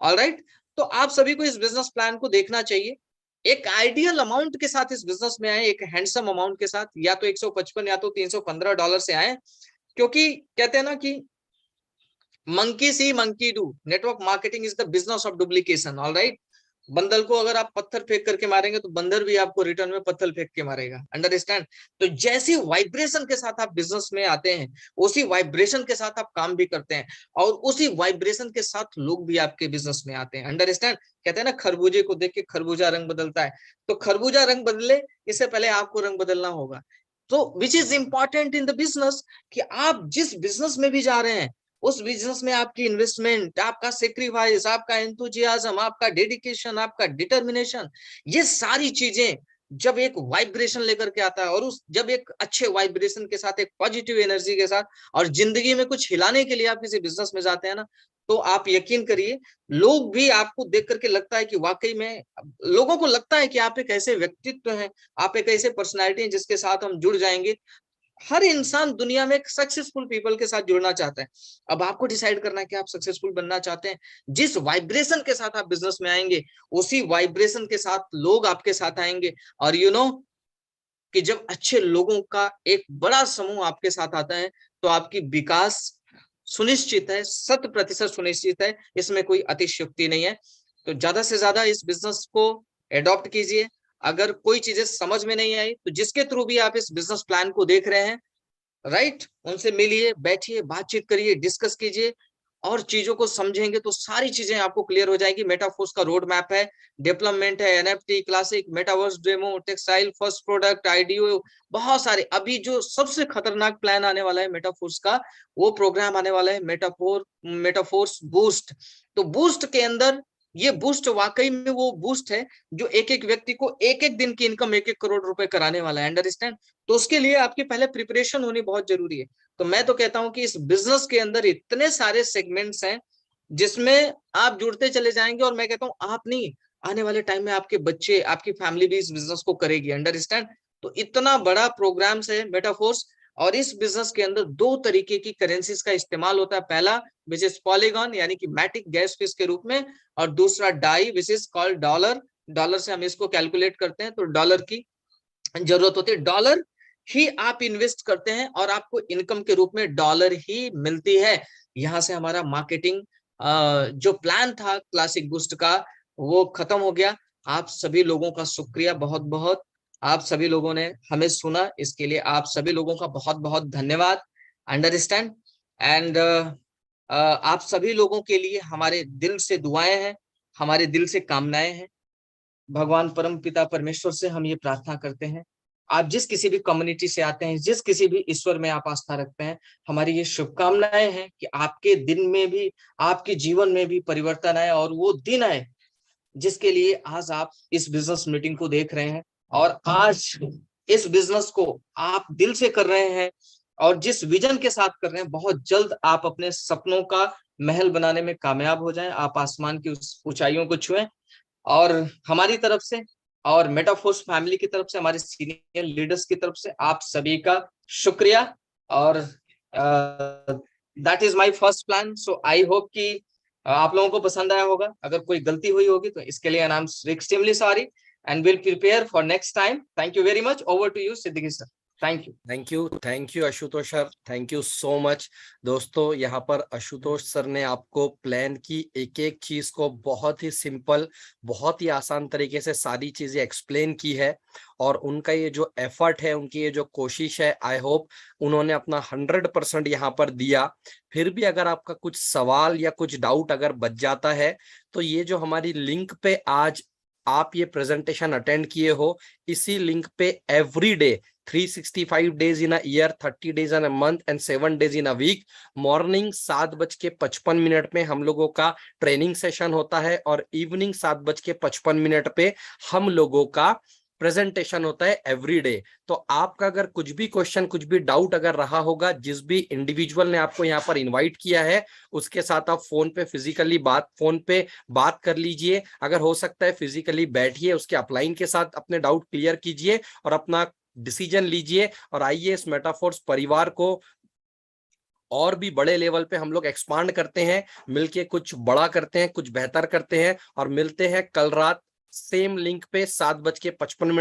ऑलराइट। तो आप सभी को इस बिजनेस प्लान को देखना चाहिए। एक आइडियल अमाउंट के साथ इस बिजनेस में आए, एक हैंडसम अमाउंट के साथ, या तो 155 या तो $315 से आए। क्योंकि कहते हैं ना कि monkey C monkey do, network marketing is the business of duplication. Alright. बंदर को अगर आप पत्थर फेंक करके मारेंगे तो बंदर भी आपको रिटर्न में पत्थर फेंक के मारेगा। अंडरस्टैंड। तो जैसी वाइब्रेशन के साथ आप बिजनेस में आते हैं, उसी वाइब्रेशन के साथ आप काम भी करते हैं, और उसी वाइब्रेशन के साथ लोग भी आपके बिजनेस में आते हैं। अंडरस्टैंड। कहते हैं ना खरबूजे को देख के खरबूजा रंग बदलता है, तो खरबूजा रंग बदले इससे पहले आपको रंग बदलना होगा। तो which is important in the business, कि आप जिस बिजनेस में भी जा रहे हैं, उस बिजनेस में आपकी इन्वेस्टमेंट, आपका सेक्रीफाइस, आपका एंथुजियाज्म, आपका डेडिकेशन, आपका डिटर्मिनेशन, ये सारी चीजें जब एक वाइब्रेशन लेकर के आता है, और उस जब एक अच्छे वाइब्रेशन के साथ, एक पॉजिटिव एनर्जी के साथ, और जिंदगी में कुछ हिलाने के लिए आप किसी बिजनेस में जाते हैं ना, तो आप यकीन करिए, लोग भी आपको देख करके लगता है कि वाकई में, लोगों को लगता है कि आप एक ऐसे व्यक्तित्व हैं, आप एक ऐसे पर्सनैलिटी हैं जिसके साथ हम जुड़ जाएंगे। हर इंसान दुनिया में सक्सेसफुल पीपल के साथ जुड़ना चाहता है। अब आपको डिसाइड करना है कि आप सक्सेसफुल बनना चाहते हैं। जिस वाइब्रेशन के साथ आप बिजनेस में आएंगे, उसी वाइब्रेशन के साथ लोग आपके साथ आएंगे। और यू नो कि जब अच्छे लोगों का एक बड़ा समूह आपके साथ आता है, तो आपकी विकास सुनिश्चित है, 100% सुनिश्चित है। इसमें कोई अतिशयोक्ति नहीं है। तो ज्यादा से ज्यादा इस बिजनेस को एडॉप्ट कीजिए। अगर कोई चीजें समझ में नहीं आई, तो जिसके थ्रू भी आप इस बिजनेस प्लान को देख रहे हैं, राइट, उनसे मिलिए, बैठिए, बातचीत करिए, डिस्कस कीजिए। और चीजों को समझेंगे तो सारी चीजें आपको क्लियर हो जाएगी। मेटाफोर्स का रोड मैप है, डेवलपमेंट है, NFT, classic, metaverse, demo, textile, first product, IDO, बहुत सारे। अभी जो सबसे खतरनाक प्लान आने वाला है मेटाफोर्स का, वो प्रोग्राम आने वाला है मेटाफोर्स बूस्ट। तो बूस्ट के अंदर, ये बूस्ट वाकई में वो बूस्ट है जो एक एक व्यक्ति को एक एक दिन की इनकम 1-1 करोड़ रुपए कराने वाला है। अंडरस्टैंड? तो उसके लिए आपकी पहले प्रिपरेशन होनी बहुत जरूरी है। तो मैं तो कहता हूं कि इस बिजनेस के अंदर इतने सारे सेगमेंट्स हैं जिसमें आप जुड़ते चले जाएंगे, और मैं कहता हूं आप नहीं, आने वाले टाइम में आपके बच्चे, आपकी फैमिली भी इस बिजनेस को करेगी। अंडरस्टैंड? तो इतना बड़ा प्रोग्राम्स है मेटाफोर्स। और इस बिजनेस के अंदर दो तरीके की करेंसीज का इस्तेमाल होता है। पहला विच इज पॉलीगॉन यानी कि मैटिक गैस फिश के रूप में, और दूसरा die which is called dollar. Dollar से हम इसको कैलकुलेट करते हैं, तो डॉलर की जरूरत होती है। डॉलर ही आप इन्वेस्ट करते हैं और आपको इनकम के रूप में डॉलर ही मिलती है। यहां से हमारा मार्केटिंग जो प्लान था क्लासिक बूस्ट का, वो खत्म हो गया। आप सभी लोगों का शुक्रिया बहुत बहुत। आप सभी लोगों ने हमें सुना, इसके लिए आप सभी लोगों का बहुत बहुत धन्यवाद। अंडरस्टैंड? एंड आप सभी लोगों के लिए हमारे दिल से दुआएं हैं, हमारे दिल से कामनाएं हैं। भगवान परम पिता परमेश्वर से हम ये प्रार्थना करते हैं, आप जिस किसी भी कम्युनिटी से आते हैं, जिस किसी भी ईश्वर में आप आस्था रखते हैं, हमारी ये शुभकामनाएं हैं कि आपके दिन में भी, आपके जीवन में भी परिवर्तन आए, और वो दिन आए जिसके लिए आज आप इस बिजनेस मीटिंग को देख रहे हैं, और आज इस बिजनेस को आप दिल से कर रहे हैं, और जिस विजन के साथ कर रहे हैं, बहुत जल्द आप अपने सपनों का महल बनाने में कामयाब हो जाएं, आप आसमान की उस ऊंचाइयों को छुएं। और हमारी तरफ से और मेटाफोर्स फैमिली की तरफ से, हमारे सीनियर लीडर्स की तरफ से आप सभी का शुक्रिया। और that is my first plan. So I hope कि आप लोगों को पसंद आया होगा। अगर कोई गलती हुई होगी तो इसके लिए I am extremely sorry, and will prepare for next time. Thank you very much. Over to you Siddiqui sir. Thank you. Thank you Ashutosh sir, thank you so much. दोस्तों, यहाँ पर आशुतोष सर ने आपको प्लान की एक एक चीज को बहुत ही सिंपल, बहुत ही आसान तरीके से सारी चीजें एक्सप्लेन की है। और उनका ये जो एफर्ट है, उनकी ये जो कोशिश है, आई होप उन्होंने अपना 100% यहाँ पर दिया। फिर भी अगर आपका कुछ सवाल या कुछ डाउट अगर बच जाता है, तो ये जो हमारी लिंक पे आज आप ये प्रेजेंटेशन अटेंड किए हो, इसी लिंक पे every day 365 days in a year, 30 days in a month and 7 days in a week, morning 7:55 में हम लोगों का ट्रेनिंग सेशन होता है, और इवनिंग 7:55 पे हम लोगों का प्रेजेंटेशन होता है एवरी डे। तो आपका अगर कुछ भी क्वेश्चन, कुछ भी डाउट अगर रहा होगा, जिस भी इंडिविजुअल ने आपको यहाँ पर इनवाइट किया है, उसके साथ आप फोन पे बात कर लीजिए। अगर हो सकता है फिजिकली बैठिए, उसके अपलाइन के साथ अपने डाउट क्लियर कीजिए और अपना डिसीजन लीजिए, और आइए इस मेटाफोर्स परिवार को और भी बड़े लेवल पे हम लोग एक्सपांड करते हैं, मिलके कुछ बड़ा करते हैं, कुछ बेहतर करते हैं। और मिलते हैं कल रात सेम लिंक पे 7:55